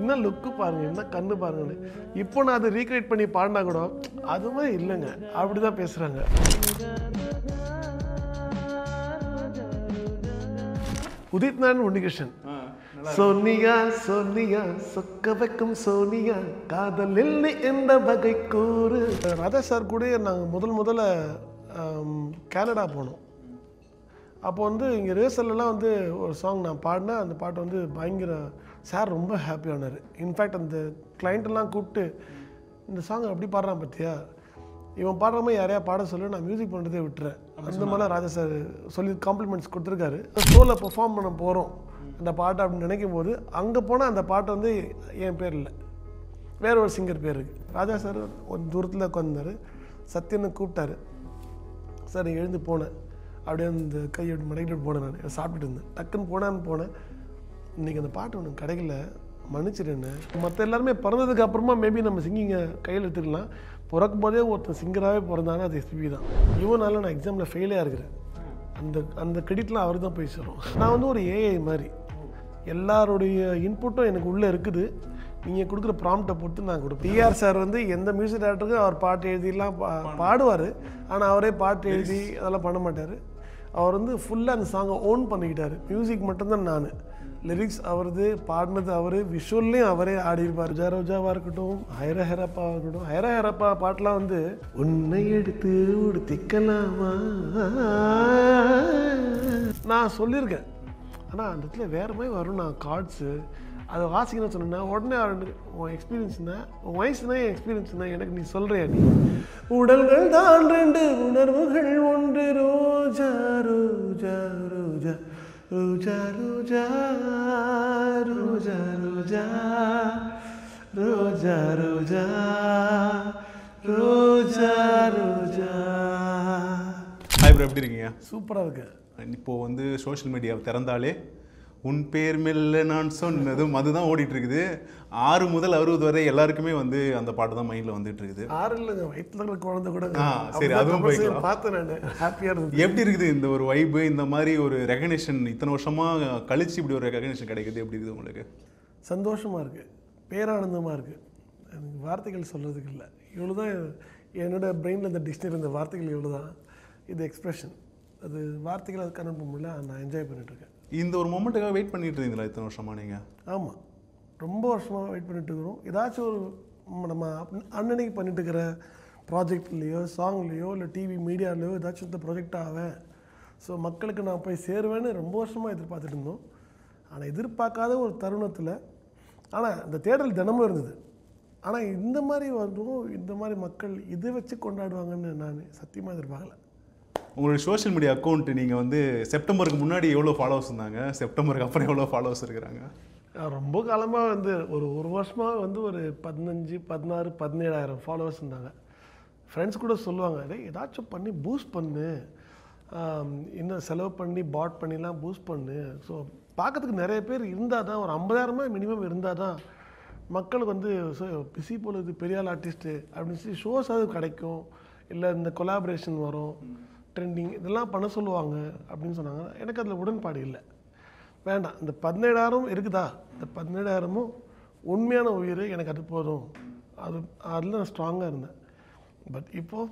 என்ன லுக்கு பாருங்க, என்ன கண்ணு பாருங்கன்னு. இப்போ நான் அதை ரீக்ரியேட் பண்ணி பாடினா கூட அதுவே இல்லைங்க, அப்படிதான் பேசுறாங்க. உதித் நாராயண், உன்னிகிருஷ்ணன். சோனியா சோனியா சொக்க வைக்கும் சோனியா காதலில் நீ எந்த வகை கூறு. ராதா சார் கூட நாங்கள் முதல்ல கனடா போனோம். அப்போ இங்கே ரேசல்லாம் ஒரு சாங் நான் பாடினேன். அந்த பாட்டு பயங்கர சார் ரொம்ப ஹாப்பியானார். இன்ஃபேக்ட் அந்த கிளைண்ட்டெல்லாம் கூப்பிட்டு இந்த சாங் அப்படி பாடுறான் பார்த்தியா, இவன் பாடுற மாதிரி யாரையா பாட சொல்லி நான் மியூசிக் பண்ணுறதே விட்டுறேன். அந்த மாதிரிலாம் ராஜா சார் சொல்லி காம்ப்ளிமெண்ட்ஸ் கொடுத்துருக்காரு. ஷோவில் பெர்ஃபார்ம் பண்ண போகிறோம் அந்த பாட்டை அப்படின்னு நினைக்கும் போது அங்கே போனால் அந்த பாட்டு என் பேர் இல்லை, வேற ஒரு சிங்கர் பேர் இருக்குது. ராஜா சார் ஒரு தூரத்தில் உட்காந்துருந்தார். சத்யன்னு கூப்பிட்டாரு. சார் எழுந்து போனேன். அப்படியே அந்த கையை மடக்கிட்டு போனேன். நான் சாப்பிட்டுட்டு இருந்தேன். டக்குன்னு போனேன். இன்றைக்கி அந்த பாட்டு ஒன்று கிடைக்கல, மன்னிச்சிடுன்னு. மற்ற எல்லாருமே பிறந்ததுக்கு அப்புறமா மேபி நம்ம சிங்கிங்கை கையில் எடுத்துக்கலாம். பிறக்கும் போதே ஒருத்தன் சிங்கராகவே பிறந்தானா அது எஸ்பிபி தான். இவனால நான் எக்ஸாமில் ஃபெயிலே இருக்கிறேன். அந்த கிரெடிட்லாம் அவர் தான் போய் சேரும். நான் ஒரு ஏஐ மாதிரி, எல்லாருடைய இன்புட்டும் எனக்கு உள்ளே இருக்குது. நீங்கள் கொடுக்குற ப்ராம்ப்டை பொறுத்து நான் கொடுப்பேன். டிஆர் சார் எந்த மியூசிக் டேரக்டருக்கும் அவர் பாட்டு எழுதிலாம் பாடுவார். ஆனால் அவரே பாட்டு எழுதி அதெல்லாம் பண்ண மாட்டார். அவர் ஃபுல்லாக அந்த சாங்கை ஓன் பண்ணிக்கிட்டார். மியூசிக் மட்டும்தான் நான், லிரிக்ஸ் அவரது, பாடினது அவர், விஷுவல்லையும் அவரே ஆடிருப்பார். ரோஜா ரோஜாவாக இருக்கட்டும், ஹைரா ஹெரப்பாவாக இருக்கட்டும். ஹைரா ஹெரப்பா பாட்டெலாம் உன்னை எடுத்து உடுத்திக்கலாமா நான் சொல்லியிருக்கேன். ஆனால் அந்த இடத்துல வேறு மாதிரி வரும். நான் கார்ட்ஸு அதை வாசிக்கணும்னு சொன்னேன்னா உடனே உன் எக்ஸ்பீரியன்ஸ்னா, உன் வயசுனா என் எக்ஸ்பீரியன்ஸ்னா எனக்கு நீ சொல்கிறியா நீ. உடல்கள் தான் ரெண்டு, உணர்வுகள் ஒன்று. ரோஜா ரோஜா ரோஜா ரோஜா ரோஜா ரோஜா ரோஜா ரோஜா ரோஜா ரோஜா ரோஜா. ஹாய் ப்ரோ, எப்படி இருக்கீங்க? சூப்பராக இருக்கு. இப்போது சோஷியல் மீடியாவை திறந்தாலே உன் பேர் மெல்ல நான் சொன்னதும் அதுதான் ஓடிட்டு இருக்குது. 6 முதல் 60 வரை எல்லாருக்குமே அந்த பாட்டு தான் மைண்டில் வந்துட்டு இருக்குது. 6 இல்லைங்க, வயிற்றுல இருக்கிற குழந்தை கூட. சரி, அதுவும் போய்க்கலாம். பார்த்தேன் நான், ஹாப்பியாக இருந்தது. எப்படி இருக்குது இந்த ஒரு வைப்பு, இந்த மாதிரி ஒரு ரெகக்னேஷன் இத்தனை வருஷமாக கழிச்சு இப்படி ஒரு ரெகக்னேஷன் கிடைக்குது, எப்படி இருக்குது உங்களுக்கு? சந்தோஷமாக இருக்குது, பேரானந்தமாக இருக்குது. எனக்கு வார்த்தைகள் சொல்கிறதுக்கு இல்லை. இவ்வளோ தான் என்னோட பிரெயினில் இந்த டிக்ஷனரி, இந்த வார்த்தைகள் இவ்வளோ தான். இது எக்ஸ்ப்ரெஷன், அது வார்த்தைகள் அது கனெக்ட் பண்ண முடியல. நான் என்ஜாய் பண்ணிட்டுருக்கேன். இந்த ஒரு மொமெண்ட்டுக்காக வெயிட் பண்ணிட்டு இருந்தீங்களா இத்தனை வருஷமா நீங்கள்? ஆமாம், ரொம்ப வருஷமாக வெயிட் பண்ணிட்டு இருக்கிறோம். ஏதாச்சும் ஒரு நம்ம அன்னன்னைக்கு பண்ணிட்டு இருக்கிற ப்ராஜெக்ட்லேயோ சாங்லேயோ இல்லை டிவி மீடியாலேயோ ஏதாச்சும் இந்த ப்ராஜெக்ட் ஆவேன், ஸோ மக்களுக்கு நான் போய் சேருவேன்னு ரொம்ப வருஷமாக எதிர்பார்த்துட்டு இருந்தோம். ஆனால் எதிர்பார்க்காத ஒரு தருணத்தில், ஆனால் இந்த தேடல் தினமும் இருந்தது. ஆனால் இந்த மாதிரி இந்த மாதிரி மக்கள் இதை வச்சு கொண்டாடுவாங்கன்னு நான் சத்தியமாக எதிர்பார்க்கல. உங்களுடைய சோஷியல் மீடியா அக்கௌண்ட் நீங்கள் செப்டம்பருக்கு முன்னாடி எவ்வளோ ஃபாலோவர்ஸ் இருந்தாங்க, செப்டம்பருக்கு அப்புறம் எவ்வளோ ஃபாலோவர்ஸ் இருக்கிறாங்க? ரொம்ப காலமாக ஒரு வருஷமாக ஒரு 15, 16, 17,000 ஃபாலோவர்ஸ் இருந்தாங்க. ஃப்ரெண்ட்ஸ் கூட சொல்லுவாங்க, அதே ஏதாச்சும் பண்ணி பூஸ்ட் பண்ணு, இன்னும் செலவு பண்ணி பாட் பண்ணிலாம் பூஸ்ட் பண்ணு. ஸோ பார்க்கறதுக்கு நிறைய பேர் இருந்தால் தான், ஒரு 50,000 மினிமம் இருந்தால் தான் மக்களுக்கு ஸோ பிஸி போல் இது பெரிய ஆள் ஆர்டிஸ்ட்டு அப்படின்னு சொல்லி ஷோஸ் அது கிடைக்கும், இல்லை இந்த கொலாபரேஷன் வரும், ட்ரெண்டிங் இதெல்லாம் பண்ண சொல்லுவாங்க அப்படின்னு சொன்னாங்க. எனக்கு அதில் உடன்பாடு இல்லை. வேண்டாம், இந்த 17,000 இருக்குதா, இந்த 17,000 உண்மையான உயிர், எனக்கு அது போதும். அதில் நான் ஸ்ட்ராங்காக இருந்தேன். பட் இப்போது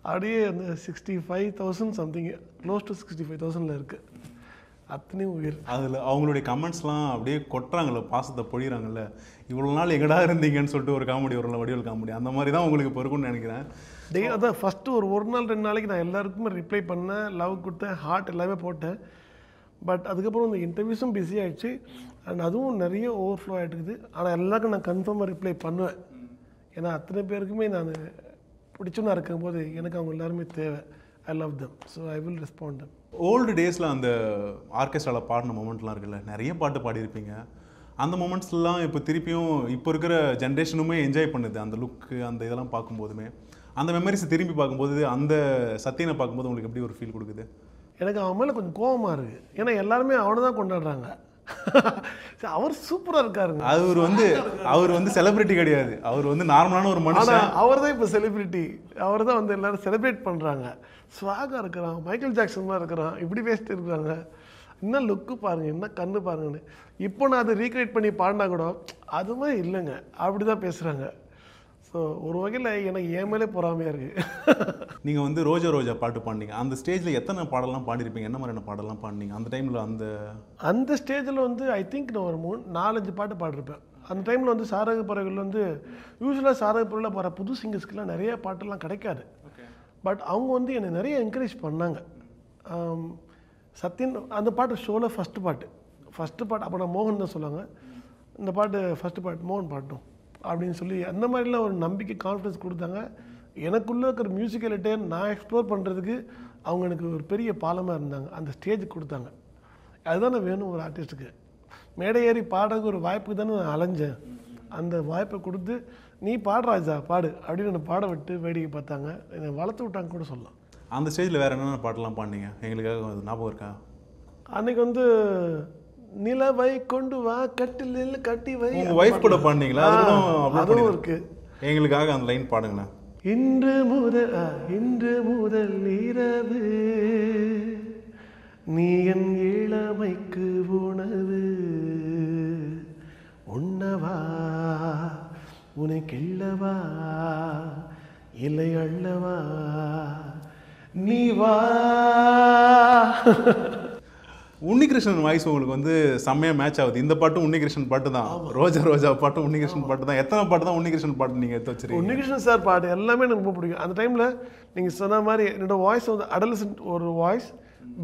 அப்படியே 65,000 சம்திங், க்ளோஸ் டு 65,000 இருக்குது. அத்தனையும் உயிர். அதில் அவங்களுடைய கமெண்ட்ஸ்லாம் அப்படியே கொட்டுறாங்கல்ல, பாசத்தை பொழிகிறாங்கல்ல. இவ்வளோ நாள் எங்கடா இருந்தீங்கன்னு சொல்லிட்டு ஒரு காமெடி வரல, வடிவல் காமெடி, அந்த மாதிரி தான் உங்களுக்கு இப்போ இருக்குன்னு நினைக்கிறேன். அதான் ஃபஸ்ட்டு ஒரு நாள் 2 நாளைக்கு நான் எல்லாருக்குமே ரிப்ளை பண்ணேன், லவ் கொடுத்தேன், ஹார்ட் எல்லாமே போட்டேன். பட் அதுக்கப்புறம் இந்த இன்டர்வியூஸும் பிஸி ஆகிடுச்சு, அண்ட் அதுவும் நிறைய ஓவர்ஃப்ளோ ஆகிட்டுருக்குது. ஆனால் எல்லாருக்கும் நான் கன்ஃபார்மாக ரிப்ளை பண்ணுவேன். ஏன்னா அத்தனை பேருக்குமே நான் பிடிச்சுன்னா இருக்கும்போது எனக்கு அவங்க எல்லாருமே தேவை. I love them, so I will respond them. Old டேஸில் அந்த ஆர்கெஸ்ட்ராவில் பாடின மொமெண்ட்லாம் இருக்குல்ல, நிறைய பாட்டு பாடியிருப்பீங்க. அந்த மொமெண்ட்ஸ்லாம் இப்போ திருப்பியும் இப்போ இருக்கிற ஜென்ரேஷனுமே என்ஜாய் பண்ணுது. அந்த லுக்கு, அந்த இதெல்லாம் பார்க்கும்போதுமே, அந்த மெமரிஸை திரும்பி பார்க்கும்போது, அந்த சத்தியனை பார்க்கும்போது உங்களுக்கு எப்படி ஒரு ஃபீல் கொடுக்குது? எனக்கு அவன் மேலே கொஞ்சம் கோபமாக இருக்குது. ஏன்னா எல்லாருமே அவனை தான் கொண்டாடுறாங்க. அவர் சூப்பராக இருக்காருங்க. அவர் செலிபிரிட்டி கிடையாது, அவர் நார்மலான ஒரு மனுஷன். அவர் தான் இப்போ செலிபிரிட்டி. அவர் தான் எல்லாரும் செலிப்ரேட் பண்ணுறாங்க. ஸ்வாகாக இருக்கிறான், மைக்கேல் ஜாக்சன் தான் இருக்கிறான், இப்படி பேசிட்டு இருக்கிறாங்க. என்ன லுக்கு பாருங்கள், என்ன கண்ணு பாருங்கன்னு. இப்போ நான் அதை ரீக்ரியேட் பண்ணி பாடினா கூட அதுவே இல்லைங்க, அப்படி தான் பேசுகிறாங்க. ஸோ ஒரு வகையில் எனக்கு என் மேலே பொறாமையாக இருக்குது. நீங்கள் வந்து ரோஜா ரோஜா பாட்டு பாடினீங்க. அந்த ஸ்டேஜில் எத்தனை பாடலாம் பாடிருப்பீங்க? என்ன மாதிரியான பாடலாம் பாடினீங்க அந்த டைமில்? அந்த ஸ்டேஜில் வந்து ஐ திங்க் நான் ஒரு 4-5 பாட்டு பாடிருப்பேன். அந்த டைமில் வந்து சாரக பறவைகள் வந்து யூஸ்வலாக சாரக பறவையில் போகிற புது சிங்கர்ஸ்க்கெலாம் நிறைய பாட்டெல்லாம் கிடைக்காது. பட் அவங்க வந்து என்னை நிறைய என்கரேஜ் பண்ணாங்க. சத்யன் அந்த பாட்டு ஷோவில் ஃபஸ்ட்டு பாட்டு அப்போ நான் மோகன் தான் சொல்லுவாங்க, இந்த பாட்டு ஃபஸ்ட்டு பாட்டு மோகன் பாட்டும் அப்படின்னு சொல்லி அந்த மாதிரிலாம் ஒரு நம்பிக்கை, கான்ஃபிடன்ஸ் கொடுத்தாங்க. எனக்குள்ளே இருக்கிற மியூசிக்கலிட்டே நான் எக்ஸ்ப்ளோர் பண்ணுறதுக்கு அவங்க எனக்கு ஒரு பெரிய பாலமாக இருந்தாங்க. அந்த ஸ்டேஜுக்கு கொடுத்தாங்க. அதுதான் நான் வேணும் ஒரு ஆர்டிஸ்ட்டுக்கு. மேடை ஏறி பாடுறதுக்கு ஒரு வாய்ப்பு தானே நான் அலைஞ்சேன். அந்த வாய்ப்பை கொடுத்து நீ பாடுறாஜா பாடு அப்படின்னு என்னை பாட விட்டு வேடிக்கை பார்த்தாங்க. என்னை வளர்த்து விட்டாங்க கூட சொல்லலாம். அந்த ஸ்டேஜில் வேறு என்னென்ன பாட்டெல்லாம் பாடினீங்க? எங்களுக்காக ஞாபகம் இருக்கா? அன்னைக்கு வந்து நிலவை கொண்டு வா கட்டிலில் கட்டி வை. உங்கள் ஒய்ஃப் கூட பாடினீங்களா? அதுவும் இருக்கு. எங்களுக்காக அந்த லைன் பாடுங்களேன். இன்று முதல் இரவு நீ என் இளமைக்கு உணவு, உண்ணவா உனை கிள்ளவா இல்லை அள்ளவா நீ வா. உன்னிகிருஷ்ணன் வாய்ஸ் உங்களுக்கு வந்து செம்மையாக மேட்ச் ஆகுது. இந்த பாட்டும் உன்னிகிருஷ்ணன் பாட்டு தான், ரோஜா ரோஜா பாட்டும் உன்னிகிருஷ்ணன் பாட்டு தான். எத்தனை பாட்டு தான் உன்னிகிருஷ்ணன் பாட்டு நீங்கள் எடுத்து வச்சுருக்கீங்க? உன்னிகிருஷ்ணன் சார் பாட்டு எல்லாமே எனக்கு ரொம்ப பிடிக்கும். அந்த டைமில் நீங்கள் சொன்ன மாதிரி என்னோட வாய்ஸ் வந்து அடலசன்ட் ஒரு வாய்ஸ்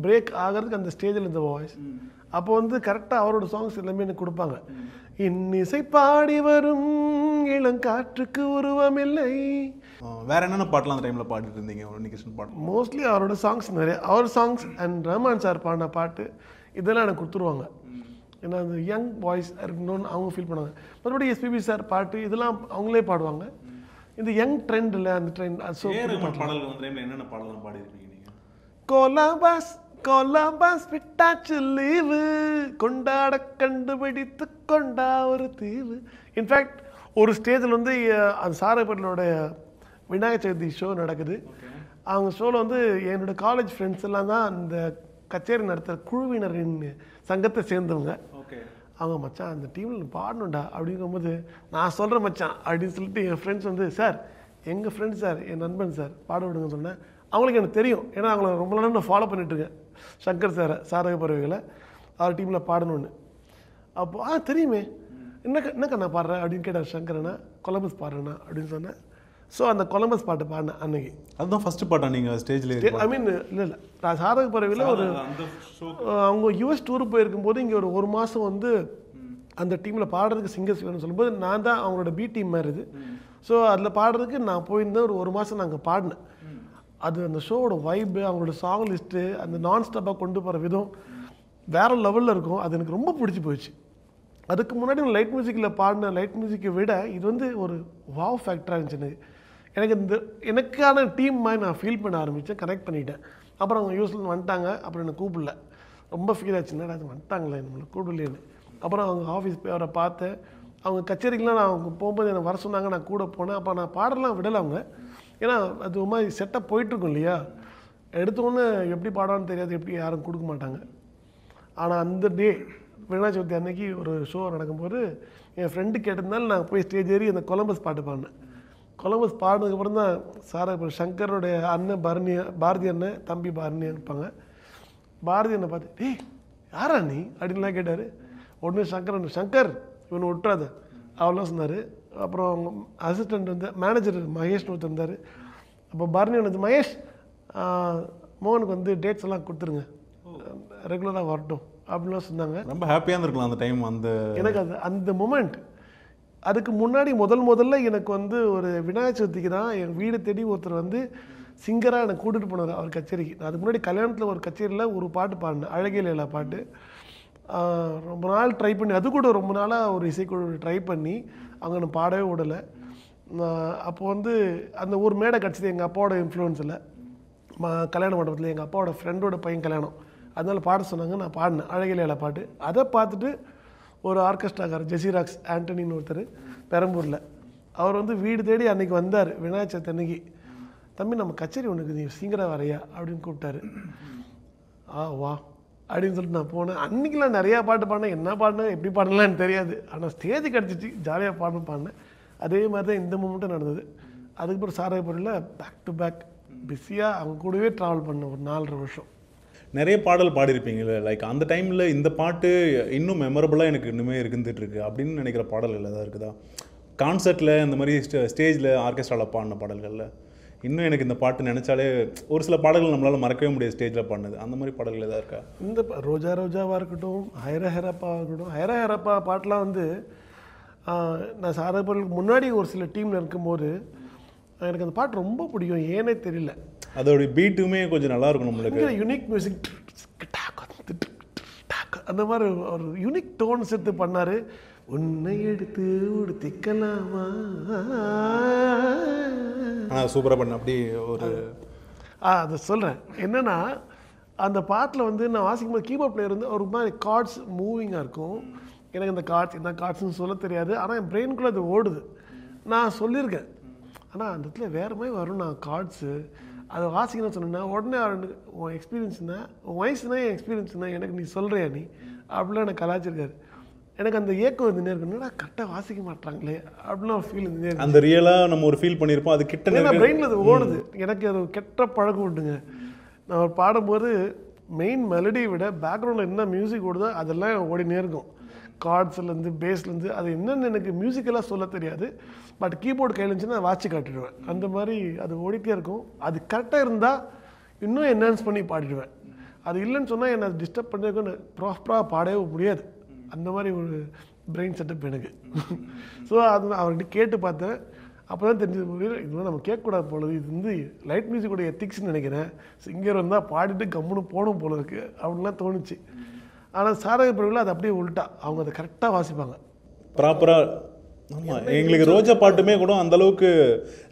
பிரேக் ஆகிறதுக்கு அந்த ஸ்டேஜில் இந்த வாய்ஸ் அப்போ வந்து கரெக்டாக அவரோட சாங்ஸ் எல்லாமே எனக்கு கொடுப்பாங்க. இன்னிசை பாடி வரும் இளங்காற்றுக்கு உருவமில்லை. வேற என்னென்ன பாட்டெலாம் அந்த டைமில் பாடிட்டு இருந்தீங்க உன்னிகிருஷ்ணன் பாட்டு? மோஸ்ட்லி அவரோட சாங்ஸ் நிறைய, அவர் சாங்ஸ் அண்ட் ரஹ்மான் சார் பாடின பாட்டு இதெல்லாம் எனக்கு கொடுத்துருவாங்க. ஏன்னா அந்த யங் வாய்ஸ் இருக்கணும்னு அவங்க ஃபீல் பண்ணுவாங்க. மறுபடியும் எஸ்பிபி சார் பாட்டு இதெல்லாம் அவங்களே பாடுவாங்க. இந்த யங் ட்ரெண்டில் அந்த ட்ரெண்ட் பாடல்கள் அந்த டைமில் என்னென்ன பாடலாம் பாடிருக்கீங்க நீங்கள்? கொலம்பஸ் விட்டாச்சு லீவு, கொண்டாட கண்டுபிடித்து கொண்டா ஒரு தீவு. இன்ஃபேக்ட் ஒரு ஸ்டேஜில் வந்து அந்த சாரப்பட்டலோட விநாயகர் சதுர்த்தி ஷோ நடக்குது. அவங்க ஷோவில் வந்து என்னோட காலேஜ் ஃப்ரெண்ட்ஸ் எல்லாம் தான் அந்த கச்சேரி நடத்துகிற குழுவினரின் சங்கத்தை சேர்ந்தவங்க. அவங்க மச்சான் அந்த டீமில் பாடணுண்டா அப்படிங்கும்போது நான் சொல்கிறேன் மச்சான் அப்படின்னு சொல்லிட்டு என் ஃப்ரெண்ட்ஸ் வந்து சார் எங்கள் ஃப்ரெண்ட்ஸ் சார் என் நண்பன் சார் பாட விடுங்கன்னு சொன்னேன். அவங்களுக்கு எனக்கு தெரியும், ஏன்னா அவங்கள ரொம்ப நாள் நான் ஃபாலோ பண்ணிட்டுருக்கேன். சங்கர் சாரை சாரக பறவைகளை அவர் டீமில் பாடணுன்னு. அப்போது தெரியுமே என்னக்கா நான் பாடுறேன் அப்படின்னு கேட்டார் சங்கரண்ணா. கொலம்பஸ் பாடுறேண்ணா அப்படின்னு சொன்னேன். ஸோ அந்த கொலம்பஸ் பாட்டு பாடினேன் அன்னைக்கு. அதுதான் ஃபஸ்ட்டு பாட்டா நீங்கள் ஸ்டேஜில்? ஐ மீன் இல்லை நான் சாரக பறவையில் ஒரு அவங்க யூஎஸ் டூருக்கு போயிருக்கும்போது இங்கே ஒரு மாதம் வந்து அந்த டீமில் பாடுறதுக்கு சிங்கர்ஸ் வேணும்னு சொல்லும்போது நான் தான் அவங்களோட பி டீம் மாதிரி இது. ஸோ அதில் பாடுறதுக்கு நான் போயிருந்தேன். ஒரு மாதம் நாங்கள் பாடினேன். அது அந்த ஷோவோட வைப்பு, அவங்களோட சாங் லிஸ்ட்டு, அந்த நான் ஸ்டாப்பாக கொண்டு போகிற விதம் வேறு லெவலில் இருக்கும். அது எனக்கு ரொம்ப பிடிச்சி போயிடுச்சு. அதுக்கு முன்னாடி லைட் மியூசிக்கில் பாடின லைட் மியூசிக்கை விட இது வந்து ஒரு வாவ் ஃபேக்டராக இருந்துச்சு. எனக்கு எனக்கான டீம் மாதிரி நான் ஃபீல் பண்ண ஆரம்பித்தேன், கனெக்ட் பண்ணிட்டேன். அப்புறம் அவங்க யூஸ்வல் வந்துட்டாங்க. அப்புறம் என்னை கூப்பிடல, ரொம்ப ஃபீல் ஆச்சுன்னா அது வந்துட்டாங்களே நம்மளை கூப்பிடலேன்னு. அப்புறம் அவங்க ஆஃபீஸ் போய் அவரை பார்த்தேன். அவங்க கச்சேரிக்கெலாம் நான் அவங்க போகும்போது என்னை வர சொன்னாங்க, நான் கூட போனேன். அப்போ நான் பாடலாம் விடலை அவங்க, ஏன்னா அது ஒரு மாதிரி செட்டப் போயிட்டுருக்கும் இல்லையா. எடுத்தோன்னே எப்படி பாடான்னு தெரியாது, எப்படி யாரும் கொடுக்க மாட்டாங்க. ஆனால் அந்த டே விநாயகர் சதுர்த்தி அன்னைக்கு ஒரு ஷோ நடக்கும்போது என் ஃப்ரெண்டு கேட்டிருந்தாலும் நான் போய் ஸ்டேஜ் ஏறி அந்த கொலம்பஸ் பாட்டு பாடினேன். கொலம்பஸ் பாடினதுக்கப்புறம் தான் சார் இப்போ சங்கரோடைய அண்ணன் பாரதி அண்ணன் தம்பி பாரதி இருப்பாங்க. பாரதி அண்ணன் பார்த்து டேய் யாரா நீ அப்படின்லாம் கேட்டார். உடனே சங்கர் இவனை விட்டுறாத அவெல்லாம் சொன்னார். அப்புறம் அவங்க அசிஸ்டண்ட் வந்து மேனேஜர் மகேஷ்னு ஒருத்தர் இருந்தார். அப்போ பாரதி வந்து மகேஷ் மோகனுக்கு வந்து டேட்ஸ் எல்லாம் கொடுத்துருங்க, ரெகுலராக வரட்டும் அப்படின்லாம் சொன்னாங்க. ரொம்ப ஹாப்பியாக இருந்திருக்கலாம் அந்த டைம். எனக்கு அந்த மொமெண்ட். அதுக்கு முன்னாடி முதல்ல எனக்கு வந்து ஒரு விநாயகர் சதுர்த்திக்கு தான் என் வீடு தேடி ஒருத்தர் வந்து சிங்கராக எனக்கு கூட்டிகிட்டு போனார் அவர் கச்சேரிக்கு. நான் அதுக்கு முன்னாடி கல்யாணத்தில் ஒரு கச்சேரியில் ஒரு பாட்டு பாடினேன், அழகே லேலா பாட்டு. ரொம்ப நாள் ட்ரை பண்ணி, அது கூட ரொம்ப நாளாக ஒரு இசைக்குழு ட்ரை பண்ணி அங்கே நான் பாடவே விடலை. அப்போது வந்து அந்த ஒரு மேடை கிடச்சிது எங்கள் அப்பாவோட இன்ஃப்ளூயன்ஸில். கல்யாண மண்டபத்தில் எங்கள் அப்பாவோட ஃப்ரெண்டோட பையன் கல்யாணம், அதனால் பாட சொன்னாங்க. நான் பாடினேன் அழகே லேலா பாட்டு. அதை பார்த்துட்டு ஒரு ஆர்கெஸ்ட்ராக்காரர் ஜெசிராக்ஸ் ஆண்டனின்னு ஒருத்தர் பெரம்பூரில், அவர் வந்து வீடு தேடி அன்றைக்கி வந்தார் விநாயகர் சதுர்த்தி அன்னைக்கு. தம்பி நம்ம கச்சேரி ஒன்றுக்கு நீ சிங்கராக வரையா அப்படின்னு கூப்பிட்டாரு. வா அப்படின்னு சொல்லிட்டு நான் போனேன். அன்றைக்கெலாம் நிறையா பாட்டு பாடினேன், என்ன பாடினேன் எப்படி பாடலான்னு தெரியாது. ஆனால் ஸ்டேஜ் கிடச்சிச்சு, ஜாலியாக பாடினேன். அதே மாதிரி தான் இந்த மூமெண்ட்டும் நடந்தது. அதுக்கப்புறம் சாரகப்பூரில் பேக் டு பேக் பிஸியாக அவங்க கூடவே ட்ராவல் பண்ணேன் ஒரு 4.5 வருஷம். நிறைய பாடல் பாடியிருப்பீங்களே, லைக் அந்த டைமில் இந்த பாட்டு இன்னும் மெமரபுளாக எனக்கு இன்னுமே இருந்துகிட்ருக்கு அப்படின்னு நினைக்கிற பாடல்கள் எதாவது இருக்குதா? கான்சர்ட்டில் இந்த மாதிரி ஸ்டேஜில் ஆர்கெஸ்ட்ராவில் பாடின பாடல்களில் இன்னும் எனக்கு இந்த பாட்டு நினச்சாலே ஒரு சில பாடல்கள் நம்மளால் மறக்கவே முடியாது ஸ்டேஜில் பாடினது. அந்த மாதிரி பாடல்கள் எதாவது இருக்கா? இந்த ரோஜா ரோஜாவாக இருக்கட்டும், ஹைரா ஹெரப்பாவாக இருக்கட்டும். ஹைரா ஹெரப்பா பாட்டெலாம் வந்து நான் சாரகப்பூருக்கு முன்னாடி ஒரு சில டீமில் இருக்கும்போது எனக்கு அந்த பாட்டு ரொம்ப பிடிக்கும். ஏனே தெரியல, அதோடைய பீட்டுமே கொஞ்சம் நல்லா இருக்கும் நம்மளுக்கு. யூனிக் மியூசிக், அந்த மாதிரி ஒரு யூனிக் டோன்ஸ் எடுத்து பண்ணார். உன்னை எடுத்து உடுத்திக்கலாமா சூப்பராக பண்ண அப்படி ஒரு அதை சொல்கிறேன். என்னென்னா அந்த பாட்டில் வந்து நான் வாசிக்கும்போது கீபோர்ட் பிளேயர் வந்து ஒரு மாதிரி கார்ட்ஸ் மூவிங்காக இருக்கும். எனக்கு இந்த கார்ட்ஸ் என்ன கார்ட்ஸ்னு சொல்ல தெரியாது, ஆனால் என் பிரெயினுக்குள்ளே அது ஓடுது. நான் சொல்லியிருக்கேன், ஆனால் அந்த இடத்துல வேறு மாதிரி வரும். நான் கார்ட்ஸு அதை வாசிக்கணும்னு சொன்னேன்னா உடனே உன் எக்ஸ்பீரியன்ஸ்னா உன் வயசுனா என் எக்ஸ்பீரியன்ஸ்னா எனக்கு நீ சொல்கிறியா நீ அப்படிலாம் எனக்கு கலாச்சிருக்காரு. எனக்கு அந்த ஏக்கம் இருந்துனே இருக்குன்னா கரெக்டாக வாசிக்க மாட்டாங்களே அப்படிலாம் ஃபீல் இருந்துனே இருக்கு. அந்த ரியலாக நம்ம ஒரு ஃபீல் பண்ணியிருப்போம், அது கிட்ட பிரெயினில் அது ஓடுது. எனக்கு அது கெட்ட பழக்கம் உண்டுங்க. நான் பாடும்போது மெயின் மெலடியை விட பேக்ரவுண்டில் என்ன மியூசிக் ஓடுதோ அதெல்லாம் ஓடினே இருக்கும். கார்ட்ஸ்லேருந்து பேஸ்லேருந்து அது என்னென்னு எனக்கு மியூசிக்கெல்லாம் சொல்ல தெரியாது. பட் கீபோர்டு கையில் இருந்துச்சுன்னா வாட்சி காட்டிடுவேன். அந்த மாதிரி அது ஓடிட்டே இருக்கும். அது கரெக்டாக இருந்தால் இன்னும் என்ஹான்ஸ் பண்ணி பாடிடுவேன். அது இல்லைன்னு சொன்னால் என்னை அது டிஸ்டர்ப் பண்ணிருக்குன்னு ப்ராப்பராக பாடவே முடியாது. அந்த மாதிரி ஒரு பிரெயின் செட்டப் எனக்கு. ஸோ அது அவர்கிட்ட கேட்டு பார்த்தேன். அப்போ தான் தெரிஞ்சது, இதெல்லாம் நம்ம கேட்கக்கூடாது போலது, இது வந்து லைட் மியூசிக்கோட எத்திக்ஸ்ன்னு நினைக்கிறேன். சிங்கர் வந்தால் பாடிட்டு கம்முன்னு போகணும் போல இருக்குது அப்படின்லாம் தோணுச்சு. ஆனால் சாரகப்பூரில் அது அப்படியே உள்ட்டா, அவங்க அதை கரெக்டாக வாசிப்பாங்க ப்ராப்பராக. ஆமாம், எங்களுக்கு ரோஜா பாட்டுமே கூட அந்த அளவுக்கு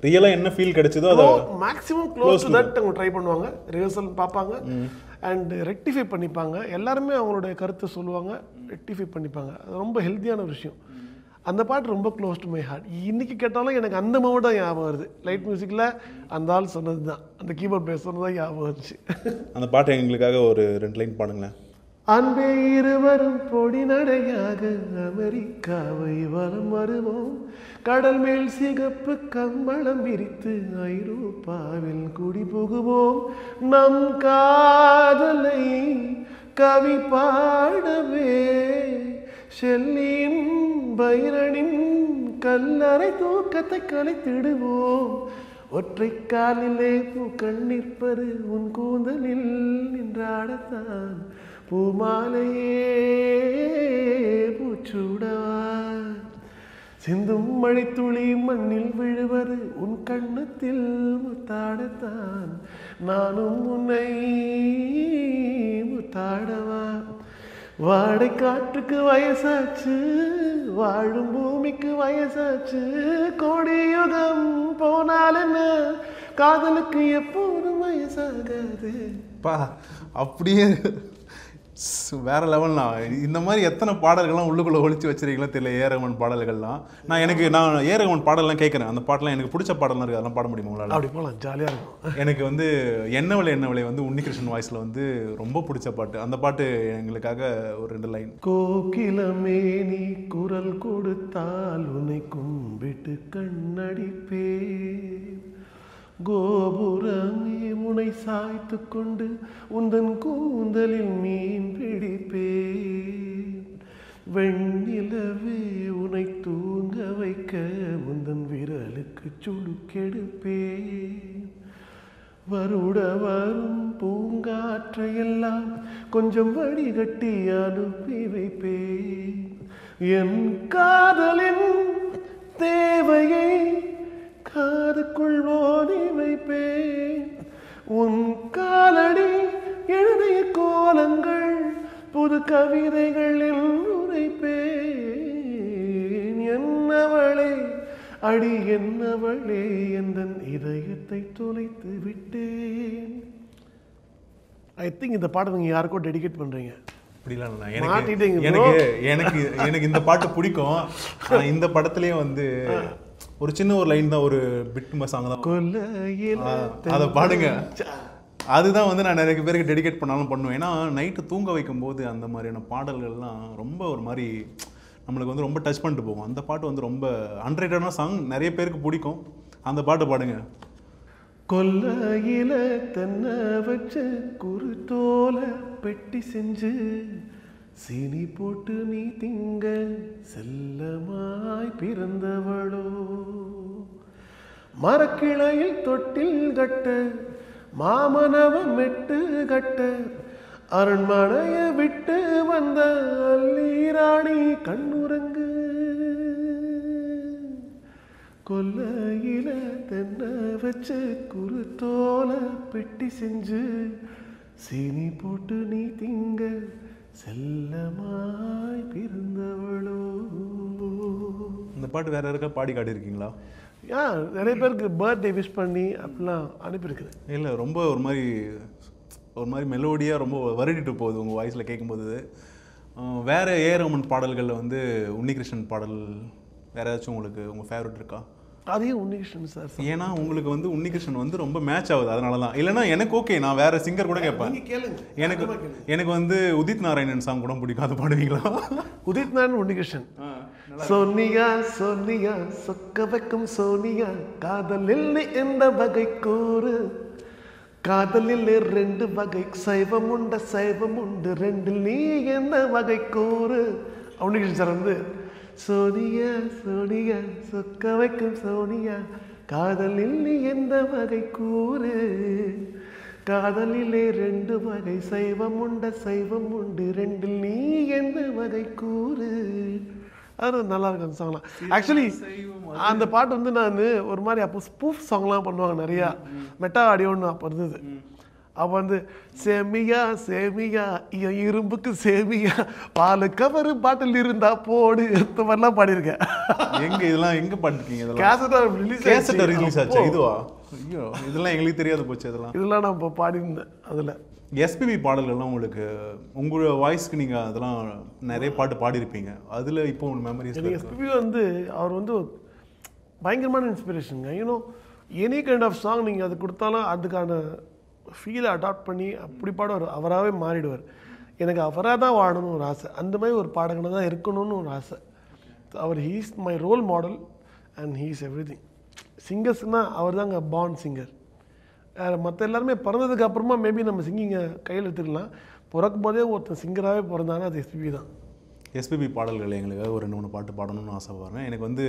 ரியலாக என்ன ஃபீல் கிடைச்சதோ அதை மேக்ஸிமம் க்ளோஸ் டு தட் அவங்க ட்ரை பண்ணுவாங்க. ரிஹர்சல் பார்ப்பாங்க அண்ட் ரெக்டிஃபை பண்ணிப்பாங்க. எல்லாருமே அவங்களுடைய கருத்தை சொல்லுவாங்க, ரெக்டிஃபை பண்ணிப்பாங்க. அது ரொம்ப ஹெல்த்தியான ஒரு விஷயம். அந்த பாட்டு ரொம்ப க்ளோஸ் டு மை ஹார்ட். இன்றைக்கி கேட்டாலும் எனக்கு அந்த மூமெண்ட் தான் ஞாபகம் வருது. லைட் மியூசிக்கில் அந்த ஆள் சொன்னது தான், அந்த கீபோர்ட் பேஸ் சொன்னது தான் ஞாபகம் வந்துச்சு. அந்த பாட்டு எங்களுக்காக ஒரு 2 லைன் பாடுங்களேன். அன்பே இருவரும் பொடி நடையாக அமெரிக்காவை வலம் வருவோம், கடல் மேல் சிகப்பு கம்பளம் விரித்து ஐரோப்பாவில் குடி புகுவோம், நம் காதலை கவி பாடவே ஷெல்லியின் பைரனின் கல்லறை தூக்கத்தை கலைத்திடுவோம், ஒற்றை காலிலே பூக்கள் நிற்பது உன் கூந்தலில் நின்றாடத்தான், பூமாலையே பூச்சூடவா, சிந்தும் மழைத்துளி மண்ணில் விழுவது உன் கண்ணத்தில் முத்தாடத்தான், நானும் உன்னை முத்தாடவா, வாடை காற்றுக்கு வயசாச்சு வாழும் பூமிக்கு வயசாச்சு, கோடியுகம் போனால் என்ன காதலுக்கு எப்போதும் வயசாகாது. பா அப்படியே வேற லெவல்னா. இந்த மாதிரி எத்தனை பாடல்கள்லாம் உள்ளுக்குள்ளே ஒழிச்சு வச்சிருக்கீங்களா தெரியல. ஏ ரகுமான் பாடல்கள்லாம் நான் ஏ ரகுமான் பாடல்லாம் கேட்குறேன். அந்த பாட்டெலாம் எனக்கு பிடிச்ச பாடலாம் இருக்குது, அதெல்லாம் பாட முடியுமா உங்களால்? அப்படி போகலாம், ஜாலியாக இருக்கும். எனக்கு வந்து என்னவளை வந்து உன்னிகிருஷ்ணன் வாய்ஸில் வந்து ரொம்ப பிடிச்ச பாட்டு. அந்த பாட்டு எங்களுக்காக ஒரு 2 லைன். கோகிலமே நீ குரல் கொடுத்தால் உன்னை கும்பிட்டு கண்ணடிப்பே, கோபுரமே உனை சாய்த்து கொண்டு உந்தன் கூந்தலில் மீன் பிடிப்பே, வெண்ணிலவே உனை தூங்க வைக்க உந்தன் விரலுக்கு சுடுக்கெடுப்பே, வருட வரும் பூங்காற்றையெல்லாம் கொஞ்சம் வடிகட்டி அனுப்பி வைப்பே, என் காதலின் தேவையை காதுக்குள் ஓதி வைப்பேன், உன் காலடி எழுதிய கோலங்கள் புது கவிதைகளில் உரைப்பேன், என்னவளே அடி என்னவளே எந்தன் இதயத்தை தொலைத்து விட்டேன். ஐ திங்க் இந்த பாட்டை நீங்கள் யாருக்கோ டெடிகேட் பண்ணுறீங்க. அப்படிலாம் எனக்கு இந்த பாட்டு பிடிக்கும். ஆனால் இந்த படத்துலேயே வந்து ஒரு சின்ன ஒரு லைன் தான், ஒரு பிட் சாங் தான். கொல்லையில் அதை பாடுங்க. அதுதான் வந்து நான் நிறைய பேருக்கு டெடிகேட் பண்ணாலும் பண்ணுவேன். ஏன்னா நைட்டு தூங்க வைக்கும்போது அந்த மாதிரியான பாடல்கள்லாம் ரொம்ப ஒரு மாதிரி நம்மளுக்கு வந்து ரொம்ப டச் பண்ணிட்டு போகும். அந்த பாட்டு வந்து ரொம்ப அன்ரேட்டடான சாங், நிறைய பேருக்கு பிடிக்கும். அந்த பாட்டு பாடுங்க. கொல்லையில தென்ன வச்சு குருத்தோல பெட்டி செஞ்சு சீனி போட்டு நீ திங்க செல்லமாய் பிறந்தவளோ, மரக்கிளையில் தொட்டில் கட்ட மாமனவ மெட்டு கட்ட அரண்மனைய விட்டு வந்த அல்லீராணி கண்ணுறங்கு, கொல்லையில தென்ன வச்சு குருத்தோல பெட்டி செஞ்சு சீனி போட்டு நீ திங்க செல்லமாய் பிறந்தவளோ. இந்த பாட்டு வேற யாருக்கா பாடி காட்டியிருக்கீங்களா? நிறைய பேருக்கு பர்த்டே விஷ் பண்ணி அப்படிலாம் அனுப்பியிருக்குது. இல்லை, ரொம்ப ஒரு மாதிரி மெலோடியாக ரொம்ப வருடிட்டு போகுது உங்கள் வாய்ஸில் கேட்கும்போது. வேறு ஏஆர் ரஹ்மான் பாடல்களில் வந்து உன்னிகிருஷ்ணன் பாடல் வேறு ஏதாச்சும் உங்களுக்கு உங்கள் ஃபேவரட் இருக்கா? அதையும் உன்னிகிருஷ்ணன் சார். ஏன்னா உங்களுக்கு வந்து உன்னிகிருஷ்ணன் வந்து ரொம்ப மேட்ச் ஆகுது, அதனால தான். இல்லைனா எனக்கு ஓகே, நான் வேறு சிங்கர் கூட கேட்பேன். எனக்கு வந்து உதித் நாராயணன் சாங் கூட பிடிக்கும், அது பாடுவீங்களா? உதித் நாராயணன் உன்னிகிருஷ்ணன். சோனியா சோனியா சொக்க வைக்கும் சோனியா, காதலில் எந்த வகை கூறு, காதலில் 2 வகை சைவம் உண்டு 2 நீ எந்த வகை கூறு. உன்னிகிருஷ்ணன் சார் வந்து சோனியா சோனியா சொக்க வைக்கும் சோனியா, காதலில் நீ எந்த வகை கூறு, காதலிலே 2 வகை சைவம் உண்டு 2 நீ எந்த வகை கூறு. அது நல்லா இருக்கும் அந்த சாங்லாம். ஆக்சுவலி அந்த பாட்டு வந்து நான் ஒரு மாதிரி அப்போ ஸ்பூஃப் சாங்லாம் பண்ணுவாங்க நிறையா. மெட்டா ஆடியோன்னு அப்போ இருந்தது. அப்போ வந்து சேமியா சேமியா இரும்புக்கு சேமியா பால் கவரு பாட்டில் இருந்தா போடு, இந்த மாதிரிலாம் பாடியிருக்கேன். இதெல்லாம் எங்கே பாடிருக்கீங்க? இதெல்லாம் கேசட் ரிலீஸ் ஆச்சா? இதுவா? ஐயோ, இதெல்லாம் எங்களுக்கு தெரியாது போச்சு. இதெல்லாம் நான் இப்போ பாடியிருந்தேன். அதில் எஸ்பிபி பாடல்கள்லாம் உங்களுக்கு உங்களோட வாய்ஸ்க்கு நீங்கள் அதெல்லாம் நிறைய பாட்டு பாடியிருப்பீங்க. அதில் இப்போ உங்களுக்கு மெமரிஸ்? எஸ்பிபி வந்து அவர் வந்து பயங்கரமான இன்ஸ்பிரேஷனுங்க. You know any kind of song நீங்கள் அது கொடுத்தாலும் அதுக்கான ஃபீலை அடாப்ட் பண்ணி அப்படி பாடுவார். அவராகவே மாறிடுவார். எனக்கு அவராக தான் வாழணும்னு ஒரு ஆசை, அந்த மாதிரி ஒரு பாடகனை தான் இருக்கணும்னு ஒரு ஆசை. அவர் he's my role model and he's everything. சிங்கர்ஸ்னால் அவர் தாங்க பார்ன் சிங்கர். மற்ற எல்லாருமே பிறந்ததுக்கு அப்புறமா மேபி நம்ம சிங்கிங்கை கையில் எடுத்துக்கலாம். பிறக்கும் போதே ஒருத்தர் சிங்கராகவே பிறந்தாங்கன்னா அது எஸ்பிபி தான். எஸ்பிபி பாடல்கள் எங்களுக்காக ஒரு 2 3 பாட்டு பாடணும்னு ஆசைப்படுறேன். எனக்கு வந்து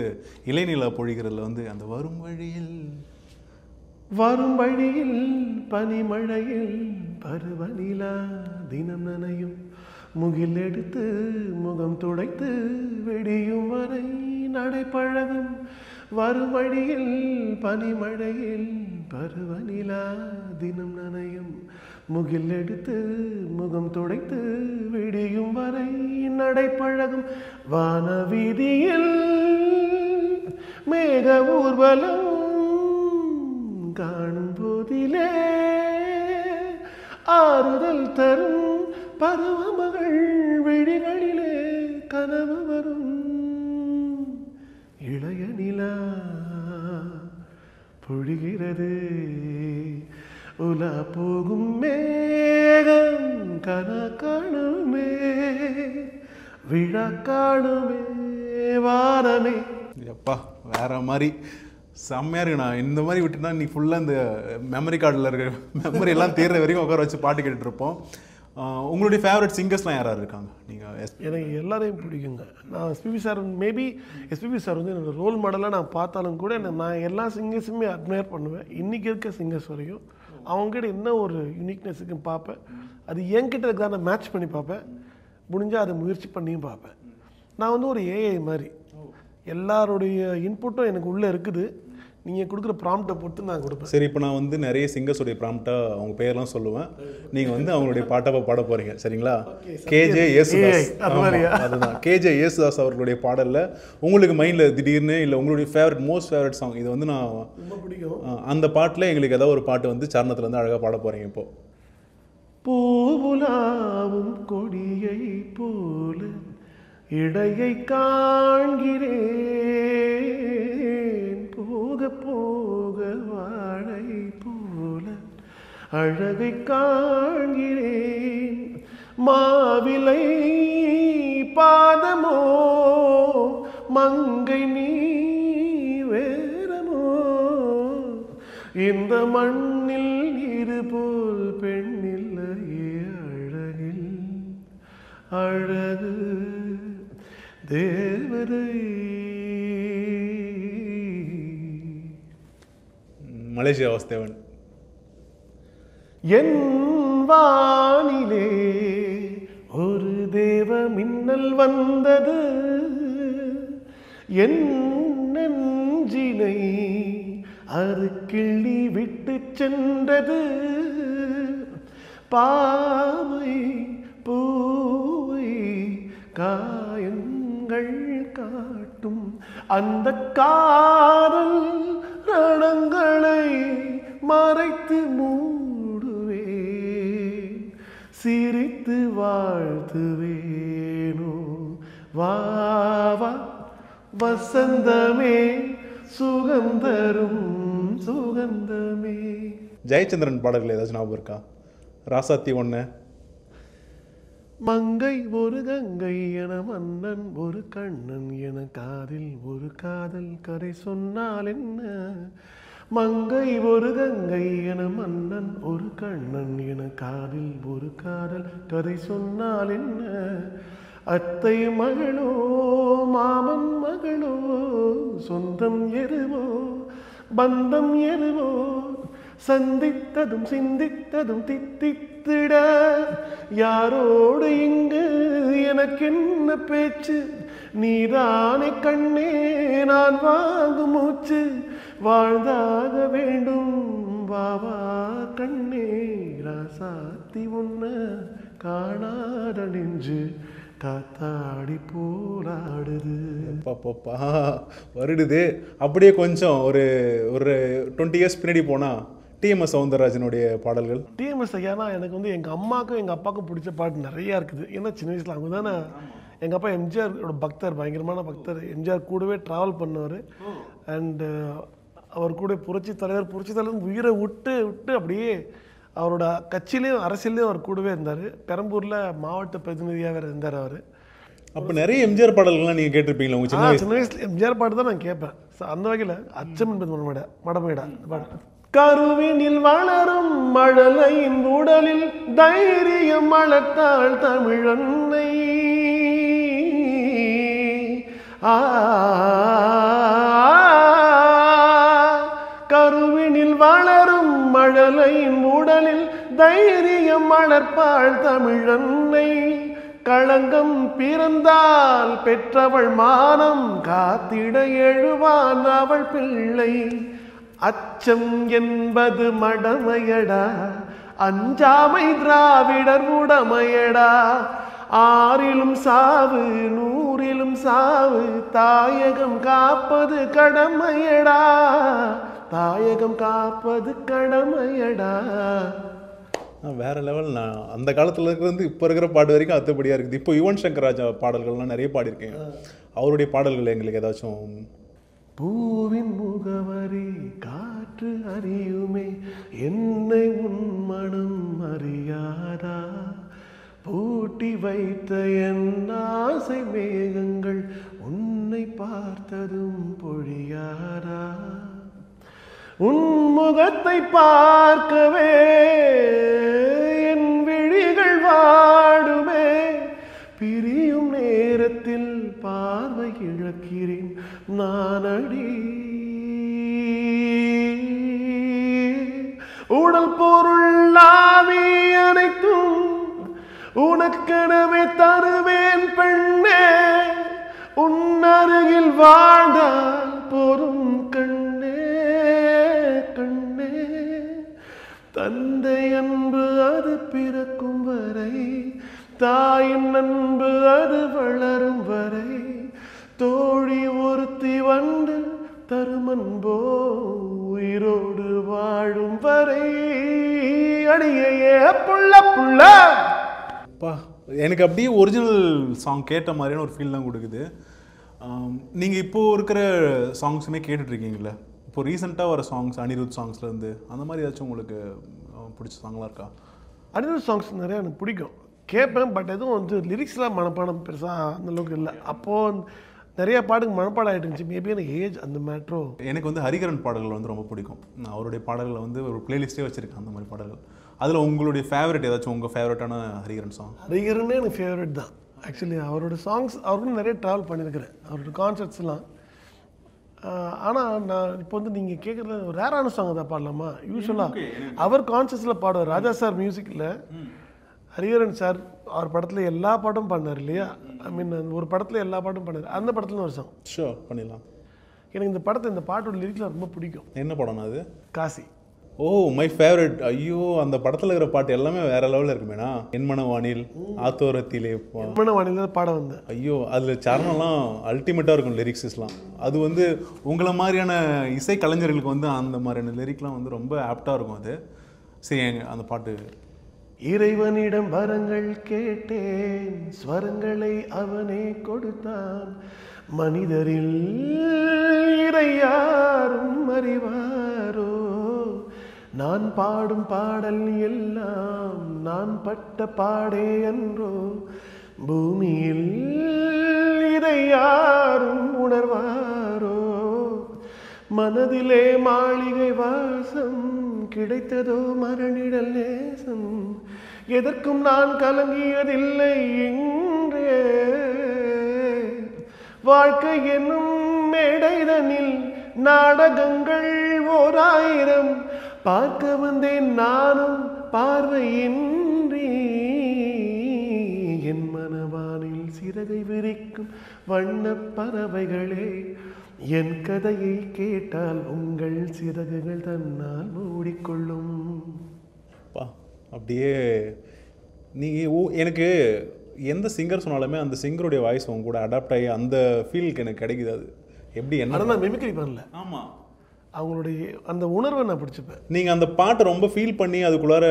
இளைநிலா பொழிகிறதுல வந்து அந்த வரும் வழியில் பனிமழையில் பருவநிலா தினம் நனையும், முகில் எடுத்து முகம் துடைத்து வெடியும் வரை நடைப்பழகும், வரும் வழியில் பனிமழையில் பருவநிலா தினம் நனையும், முகில் எடுத்து முகம் துடைத்து விடியும் வரை நடைப்பழகும், வானவீதியில் மேக ஊர்வலம் காணும் போதிலே ஆறுதல் தரும் பருவமகள் விழிகளிலே கனவு வரும், இளைய நிலா பொழிகிறது உலா போகும் மேகம் கனா காணுமே விழா காணுமே வாரமே. எப்பா வேற மாதிரி செம்மையாக இருக்கு. நான் இந்த மாதிரி விட்டுனா நீ ஃபுல்லாக இந்த மெமரி கார்டில் இருக்கிற மெமரி எல்லாம் தீர்ற வரைக்கும் உட்கார வச்சு பாட்டு கேட்டுட்ருப்போம். உங்களுடைய ஃபேவரட் சிங்கர்ஸ்லாம் யாராவது இருக்காங்க? நீங்கள் எனக்கு எல்லாரையும் பிடிக்குங்க. நான் SPB sir, maybe SPB sir வந்து என்னோடய ரோல் மாடலாக நான் பார்த்தாலும் கூட நான் எல்லா சிங்கர்ஸுமே அட்மையர் பண்ணுவேன். இன்றைக்கி இருக்க சிங்கர்ஸ் வரைக்கும் அவங்ககிட்ட என்ன ஒரு யூனிக்னஸுக்கு பார்ப்பேன். அது என்கிட்ட இருக்கிறத நான் மேட்ச் பண்ணி பார்ப்பேன். முடிஞ்சால் அதை முயற்சி பண்ணியும் பார்ப்பேன். நான் வந்து ஒரு ஏஐ மாதிரி, எல்லாருடைய இன்புட்டும் எனக்கு உள்ளே இருக்குது. நீங்கள் கொடுக்குற ப்ராம்ப்டை பொறுத்து நான் கொடுப்பேன். சரி, இப்போ நான் வந்து நிறைய சிங்கர்ஸுடைய ப்ராம்ப்டாக அவங்க பேர்லாம் சொல்லுவேன். நீங்கள் வந்து அவங்களுடைய பாட்டாக பாட போகிறீங்க, சரிங்களா? கேஜே யேசுதாஸ். அதுதான் கேஜே யேசுதாஸ் அவர்களுடைய பாடலில் உங்களுக்கு மைண்டில் திடீர்னு இல்லை உங்களுடைய ஃபேவரட் மோஸ்ட் ஃபேவரட் சாங் இது வந்து நான் ரொம்ப பிடிக்கும். அந்த பாட்டில் எங்களுக்கு ஏதாவது ஒரு பாட்டு வந்து சரணத்தில் வந்து அழகாக பாட போகிறீங்க. இப்போது பூவுலாவும் கொடியை போல இடையை காண்கிறேன், போக போக வாழை போல அழகை காண்கிறேன். மாவிலை பாதமோ மங்கை நீ வேரமோ, இந்த மண்ணில் இதுபோல் பெண்ணில்லையே. அழகில் அழகு தேவதை. மலேசியா வாசுதேவன். என் வானிலே ஒரு தேவ மின்னல் வந்தது, என் நெஞ்சினை அது கிள்ளி விட்டு சென்றது. பாவை பூவை காயங்கள் காட்டும் அந்த காதல் ரணங்களை மறைத்து மூடுவேன், சிரித்து வாழ்த்துவேனோ. வாவா வசந்தமே சுகந்தரும் சுகந்தமே. ஜெயச்சந்திரன் பாடல்கள் ஏதாச்சும் ஞாபகம் இருக்கா? ராசாத்தி ஒன்று. மங்கை ஒரு கங்கை என மன்னன் ஒரு கண்ணன் என காதில் ஒரு காதல் கதை சொன்னால் என்ன. மங்கை ஒரு கங்கை என மன்னன் ஒரு கண்ணன் என காதில் ஒரு காதல் கதை சொன்னால் என்ன. அத்தை மகளோ மாமன் மகளோ, சொந்தம் எதுவோ பந்தம் எதுவோ, சந்தித்ததும் சிந்தித்ததும் தித்தித்திட. யாரோடு இங்கு எனக்கென்ன பேச்சு, நீதானே கண்ணே நான் வாங்கும் மூச்சு. வாழ்ந்தாக வேண்டும் வாவா கண்ணே, ராசாத்தி ஒன்ன காணாத நெஞ்சு காத்தாடி போராடுது. பாப்பா வருடுது. அப்படியே கொஞ்சம் ஒரு ஒரு 20 இயர்ஸ் பின்னாடி போனால் டிஎம்எஸ் சௌந்தரராஜனுடைய பாடல்கள். டிஎம்எஸ் ஐயானா எனக்கு வந்து எங்கள் அம்மாவுக்கும் எங்கள் அப்பாவுக்கும் பிடிச்ச பாட்டு நிறையா இருக்குது. ஏன்னா சின்ன வயசில் அவங்க தானே, எங்கள் அப்பா எம்ஜிஆரோட பக்தர், பயங்கரமான பக்தர். எம்ஜிஆர் கூடவே ட்ராவல் பண்ணவர். அண்டு அவர் கூட புரட்சி தலைவர் உயிரை விட்டு விட்டு அப்படியே அவரோட கட்சியிலையும் அரசியலையும் அவர் கூடவே இருந்தார். பெரம்பூரில் மாவட்ட பிரதிநிதியாக வேறு இருந்தார் அவர். அப்போ நிறைய எம்ஜிஆர் பாடல்கள்லாம் நீங்கள் கேட்டிருப்பீங்களா உங்கள் சின்ன வயசில்? எம்ஜிஆர் பாட்டு தான் நான் கேட்பேன். அந்த வகையில் அச்சம் என்பது மடமேடா பாட்டு. கருவினில் வளரும் மழலையின் உடலில் தைரியம் வளர்த்தாள் தமிழன்னை. கருவினில் வளரும் மழலையின் உடலில் தைரியம் வளர்ப்பாள் தமிழன்னை. களங்கம் பிறந்தால் பெற்றவள் மானம் காத்திட எழுவான் அவள் பிள்ளை. அச்சம் என்பது மடமையடா, அஞ்சாமை திராவிடர் உடமையடா. ஆறிலும் சாவு நூறிலும் சாவு, தாயகம் காப்பது கடமையடா, தாயகம் காப்பது கடமையடா. வேற லெவல். நான் அந்த காலத்தில் இருக்கிறது இப்போ இருக்கிற பாட்டு வரைக்கும் அத்துப்படியாக இருக்குது. இப்போ யுவன் சங்கர் ராஜா பாடல்கள்லாம் நிறைய பாடியிருக்கேன். அவருடைய பாடல்கள் எங்களுக்கு ஏதாச்சும்? பூவின் முகவரி காற்று அறியுமே, என்னை உன் மனம் அறியாதா. பூட்டி வைத்த என் ஆசை மேகங்கள் உன்னை பார்த்ததும் பொழியாதா. உன் முகத்தை பார்க்கவே என் விழிகள் வாடுமே, பிரியும் நேரத்தில் பார்வை இழக்கிறேன் நானடி. உடல் பொருள் ஆவி அனைத்தும் உனக்கெனவே தருவேன் பெண்ணே, உன் அருகில் வாழ்ந்தால் போரும் கண்ணே கண்ணே. தந்தை அன்பு அது பிறக்கும் வரை, தாயின் அன்பு அது வளரும் வரை, தோழி ஒருத்தி வந்து தருமன்போ உயிரோடு வாழும் வரை. அடியே புள்ள புள்ள. எனக்கு அப்படியே ஒரிஜினல் சாங் கேட்ட மாதிரியான ஒரு ஃபீல் தான் கொடுக்குது. நீங்கள் இப்போது இருக்கிற சாங்ஸுமே கேட்டுட்ருக்கீங்களா? இப்போ ரீசெண்டாக வர சாங்ஸ், அனிருத் சாங்ஸ்லேருந்து அந்த மாதிரி ஏதாச்சும் உங்களுக்கு பிடிச்ச சாங்லாம் இருக்கா? அனிருத் சாங்ஸ் நிறையா எனக்கு பிடிக்கும், கேட்பேன். பட் எதுவும் வந்து லிரிக்ஸ்லாம் மனப்பாடம் பெருசாக அந்தளவுக்கு இல்லை. அப்போது நிறைய பாட்டுக்கு மனப்பாடம் ஆகிட்டு இருந்துச்சு. மேபி எனக்கு ஏஜ் அந்த மேட்ரோ. எனக்கு வந்து ஹரிகரன் பாடல்கள் வந்து ரொம்ப பிடிக்கும். நான் அவருடைய பாடல்களை வந்து ஒரு பிளேலிஸ்ட்டே வச்சுருக்கேன் அந்த மாதிரி பாடல்கள். அதில் உங்களுடைய ஃபேவரட் ஏதாச்சும் உங்கள் ஃபேவரட்டான ஹரிகரன் சாங்? ஹரிகரனே எனக்கு ஃபேவரட் தான் ஆக்சுவலி. அவரோட சாங்ஸ் அவருக்கும் நிறைய ட்ராவல் பண்ணியிருக்கிறேன், அவரோட கான்சர்ட்ஸ்லாம். ஆனால் நான் இப்போ வந்து நீங்கள் கேட்குறது ஒரு ரேரான சாங் தான் பாடலாமா? யூஸ்வலாக அவர் கான்சர்ட்ஸில் பாடுவார். ராஜா சார் மியூசிக்கில் ஹரிஹரன் சார் அவர் படத்தில் எல்லா பாட்டும் பாடினார் இல்லையா? ஐ மீன் ஒரு படத்தில் எல்லா பாட்டும் பாடினார். அந்த படத்தில் ஒரு சாங் ஷோர் பண்ணிடலாம். எனக்கு இந்த பாட்டோட லிரிக்ஸ்லாம் ரொம்ப பிடிக்கும். என்ன படம்னா அது? காசி. Oh my favourite. ஐயோ அந்த படத்தில் இருக்கிற பாட்டு எல்லாமே வேற லெவலில் இருக்குமேண்ணா. என்மன வானில் ஆத்தோரத்திலே என்மன வானில் தான் பாடம் வந்து. ஐயோ அதில் சரணம்லாம் அல்டிமேட்டாக இருக்கும் லிரிக்ஸஸ்லாம். அது வந்து உங்களை மாதிரியான இசை கலைஞர்களுக்கு வந்து அந்த மாதிரியான லிரிக்லாம் வந்து ரொம்ப ஆப்டாக இருக்கும். அது சரி, அந்த பாட்டு. இறைவனிடம் வரங்கள் கேட்டேன், ஸ்வரங்களை அவனே கொடுத்தான், மனிதரில் இறை யாரும் அறிவாரோ, நான் பாடும் பாடல் எல்லாம் நான் பட்ட பாடே அன்றோ, பூமியில் இதை யாரும் உணர்வாரோ, மனதிலே மாளிகை வாசம் கிடைத்ததோ மரணிடல் நேசம், எதற்கும் நான் கலங்கியதில்லை என்றே, வாழ்க்கை என்னும் மேடைதனில் நாடகங்கள் 1000 பார்க்க வந்தேன் நானும் பார்வையின்றி, என் மனவானில் சிறகை விரிக்கும் வண்ணப் பறவைகளே, என் கதையை கேட்டால் உங்கள் சிறகுகள் தன்னால் மூடிக்கொள்ளும். அப்படியே நீங்கள் எனக்கு எந்த சிங்கர் சொன்னாலுமே அந்த சிங்கருடைய வாய்ஸ் உங்க கூட அடாப்ட் ஆகி அந்த ஃபீலுக்கு எனக்கு கிடைக்குது. அது எப்படி என்ன நான் மிமிக்ரி பண்ணல. ஆமாம், அவங்களுடைய அந்த உணர்வை நான் பிடிச்சிப்பேன். நீங்கள் அந்த பாட்டை ரொம்ப ஃபீல் பண்ணி அதுக்குள்ளார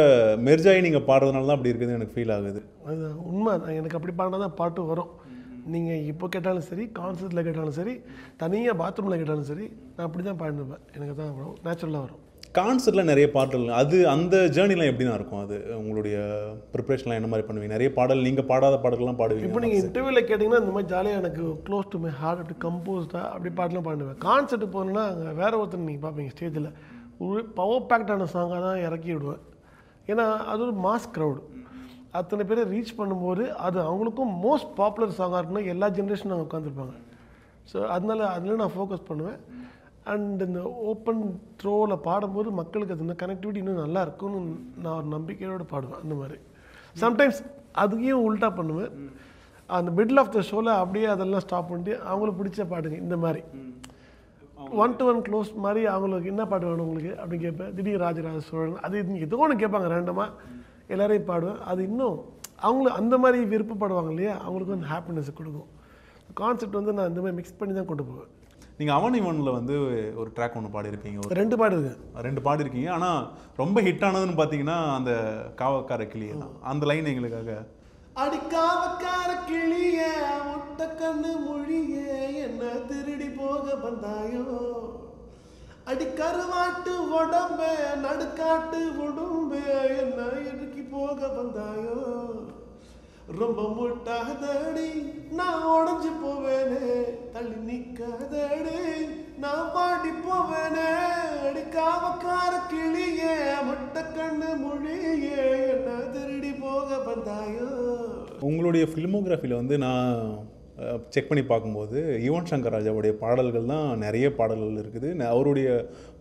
மெர்ஜாகி நீங்கள் பாடுறதுனால தான் அப்படி இருக்குது எனக்கு ஃபீல் ஆகுது. அது உண்மை. எனக்கு அப்படி பாடினா தான் பாட்டு வரும். நீங்கள் இப்போ கேட்டாலும் சரி, கான்சர்ட்டில் கேட்டாலும் சரி, தனியாக பாத்ரூமில் கேட்டாலும் சரி, நான் அப்படி தான் பாடினுப்பேன். எனக்கு தான் வரும், நேச்சுரலாக வரும். கான்சர்ட்டில் நிறைய பாடல் அது அந்த ஜேர்னிலாம் எப்படி தான் இருக்கும்? அது உங்களுடைய ப்ரிப்ரேஷன்லாம் என்ன மாதிரி பண்ணுவீங்க? நிறைய பாடல் நீங்கள் பாடாத பாடல்கள்லாம் பாடுவீங்க. இப்போ நீங்கள் இன்டர்வியூவில் கேட்டிங்கன்னா இந்த மாதிரி ஜாலியாக எனக்கு க்ளோஸ் டு மை ஹார்ட் அப்படி கம்போஸ்டாக அப்படி பாட்டெலாம் பாடுவேன். கான்சர்ட்டு போகணுன்னா அங்கே வேறு ஒருத்தர் நீங்கள் பார்ப்பீங்க ஸ்டேஜில் ஒரு பவர் பேக்டான சாங்காக தான் இறக்கி விடுவேன். ஏன்னா அது ஒரு மாஸ் க்ரௌடு, அத்தனை பேரை ரீச் பண்ணும்போது அது அவங்களுக்கும் மோஸ்ட் பாப்புலர் சாங்காக இருக்குன்னா எல்லா ஜென்ரேஷனும் அவங்க உட்காந்துருப்பாங்க. ஸோ அதில் நான் ஃபோக்கஸ் பண்ணுவேன். அண்ட் இந்த ஓப்பன் த்ரோவில் பாடும்போது மக்களுக்கு அது இந்த கனெக்டிவிட்டி இன்னும் நல்லா இருக்கும்னு நான் ஒரு நம்பிக்கையோடு பாடுவேன். அந்த மாதிரி சம்டைம்ஸ் அதையும் உல்ட்டா பண்ணுவேன். அந்த மிடில் ஆஃப் த ஷோவில் அப்படியே அதெல்லாம் ஸ்டாப் பண்ணிட்டு அவங்களுக்கு பிடிச்ச பாடுங்க இந்த மாதிரி 1-to-1 க்ளோஸ் மாதிரி அவங்களுக்கு என்ன பாட்டு வேணும் உங்களுக்கு அப்படின்னு கேட்பேன். திடீர் ராஜராஜ சோழன் அது ஏதோ ஒன்று கேட்பாங்க ரேண்டமாக, எல்லாரையும் பாடுவேன். அது இன்னும் அவங்களும் அந்த மாதிரி விருப்பப்படுவாங்க இல்லையா, அவங்களுக்கு வந்து ஹாப்பினஸ் கொடுக்கும். கான்செப்ட் வந்து நான் இந்த மாதிரி மிக்ஸ் பண்ணி தான் கொண்டு போவேன். நீங்கள் அவன் இவனில் வந்து ஒரு ட்ராக் ஒன்று பாடியிருப்பீங்க. 2 பாடு இருக்கு. 2 பாடிருக்கீங்க. ஆனால் ரொம்ப ஹிட் ஆனதுன்னு பார்த்தீங்கன்னா அந்த காவக்கார கிளியே தான். அந்த லைன் எங்களுக்காக. அடிக்காவக்கார கிளிய முட்ட கண்ணு மொழிய என்ன திருடி போக வந்தாயோ, அடிக்கருவாட்டு உடம்ப நடுக்காட்டு உடம்பு என்ன இடுக்கி போக வந்தாயோ, ரொம்ப முட்டாதடி நான் உடஞ்சி போவேனே, தள்ளி நிக்காதடி நான் பாடி போவேனே, அடிக்காவக்கார கிளியே முட்டை கண்ணு மொழியே என்ன திருடி போக வந்தாயோ. உங்களுடைய ஃபிலிமோகிராஃபியில் வந்து நான் செக் பண்ணி பார்க்கும்போது யுவன் சங்கர் ராஜாவுடைய பாடல்கள் தான் நிறைய பாடல்கள் இருக்குது. அவருடைய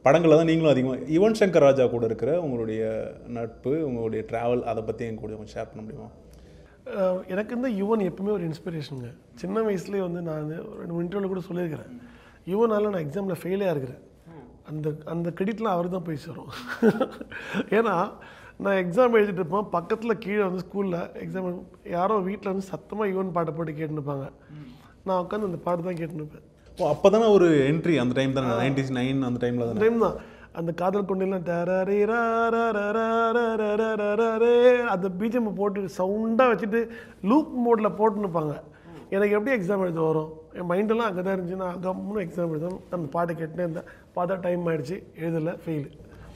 படங்களை தான் நீங்களும் அதிகமாக யுவன் சங்கர் ராஜா கூட இருக்கிற உங்களுடைய நட்பு, உங்களுடைய ட்ராவல், அதை பற்றி என் கூட கொஞ்சம் ஷேர் பண்ண முடியுமா? எனக்கு வந்து யுவன் எப்பவுமே ஒரு இன்ஸ்பிரேஷனுங்க. சின்ன வயசுலேயே வந்து நான் ஒரு இன்டர்வியூவில் கூட சொல்லியிருக்கிறேன், யுவனால் நான் எக்ஸாமில் ஃபெயிலே இருக்கிறேன். அந்த கிரெடிட்லாம் அவர் தான் போய் சேரும். ஏன்னா நான் எக்ஸாம் எழுதிட்டு இருப்பேன், பக்கத்தில் கீழே வந்து ஸ்கூலில் எக்ஸாம் யாரோ வீட்டில் வந்து சத்தமாக யுவன் பாட்டை போட்டு கேட்டுருப்பாங்க. நான் உட்காந்து அந்த பாட்டு தான் கேட்டுருப்பேன். ஓ, அப்போ தானே ஒரு என்ட்ரி அந்த டைம் தானே, 99 அந்த டைமில் தான் டைம் தான். அந்த காதல் கொண்டெல்லாம் அந்த பிஜிஎம் போட்டு சவுண்டாக வச்சுட்டு லூப் மோடில் போட்டுன்னுப்பாங்க. எனக்கு எப்படி எக்ஸாம் எழுத வரும்? என் மைண்டெல்லாம் அங்கே தான் இருந்துச்சு. நான் கம்முன்னு எக்ஸாம் எழுதணும், அந்த பாட்டை கேட்டுனே இருந்தேன். பார்த்தா டைம் ஆகிடுச்சு, எழுதலை, ஃபெயிலு.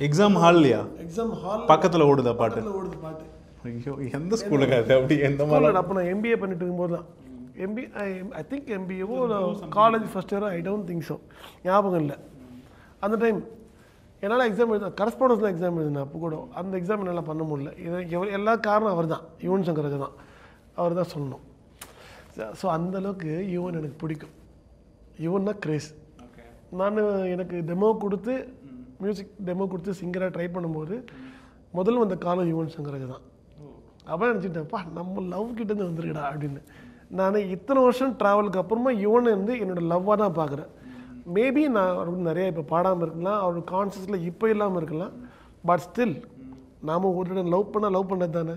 எக்ஸாம் ஹால்லையா? எக்ஸாம் ஹால் பக்கத்தில் ஓடுதா பாட்டு? ஓடுது பாட்டு. ஐயோ, எந்த ஸ்கூலுக்கு அது? அப்படி எந்த மாதிரி? அப்போ நான் எம்பிஏ பண்ணிட்டு இருக்கும்போது தான். ஐ திங்க் எம்பிஏவோ காலேஜ் ஃபஸ்ட் இயரோ, ஐ டோன்ட் திங்க் ஸோ, ஞாபகம் இல்லை. அந்த டைம் என்னால் எக்ஸாம் எழுத கரஸ்பாண்டன்ஸில் எக்ஸாம் எழுதினேன். அப்போ கூட அந்த எக்ஸாம் என்னால் பண்ண முடியல. இது எல்லா காரணம் அவர் தான், யுவன் சங்கர் ராஜா தான். அவர் தான் சொல்லணும். ஸோ அந்தளவுக்கு யுவன் எனக்கு பிடிக்கும். யுவன்னா கிரேஸ். நான் எனக்கு டெமோ கொடுத்து மியூசிக் டெமோ கொடுத்து சிங்கராக ட்ரை பண்ணும்போது முதல்ல வந்த காலம் யுவன் சங்கர் ராஜா தான். அப்போ நினச்சிட்டேன்ப்பா, நம்ம லவ் கிட்டேருந்து வந்துருக்கடா அப்படின்னு. நான் இத்தனை வருஷம் ட்ராவலுக்கு அப்புறமா யுவனை வந்து என்னோடய லவ்வாக தான் பார்க்குறேன். மேபி நான் அவருக்கு நிறைய இப்போ பாடாமல் இருக்கலாம், அவரோட கான்சியஸில் இப்போ இல்லாமல் இருக்கலாம். பட் ஸ்டில் நாம் ஒரு லவ் பண்ணது தானே.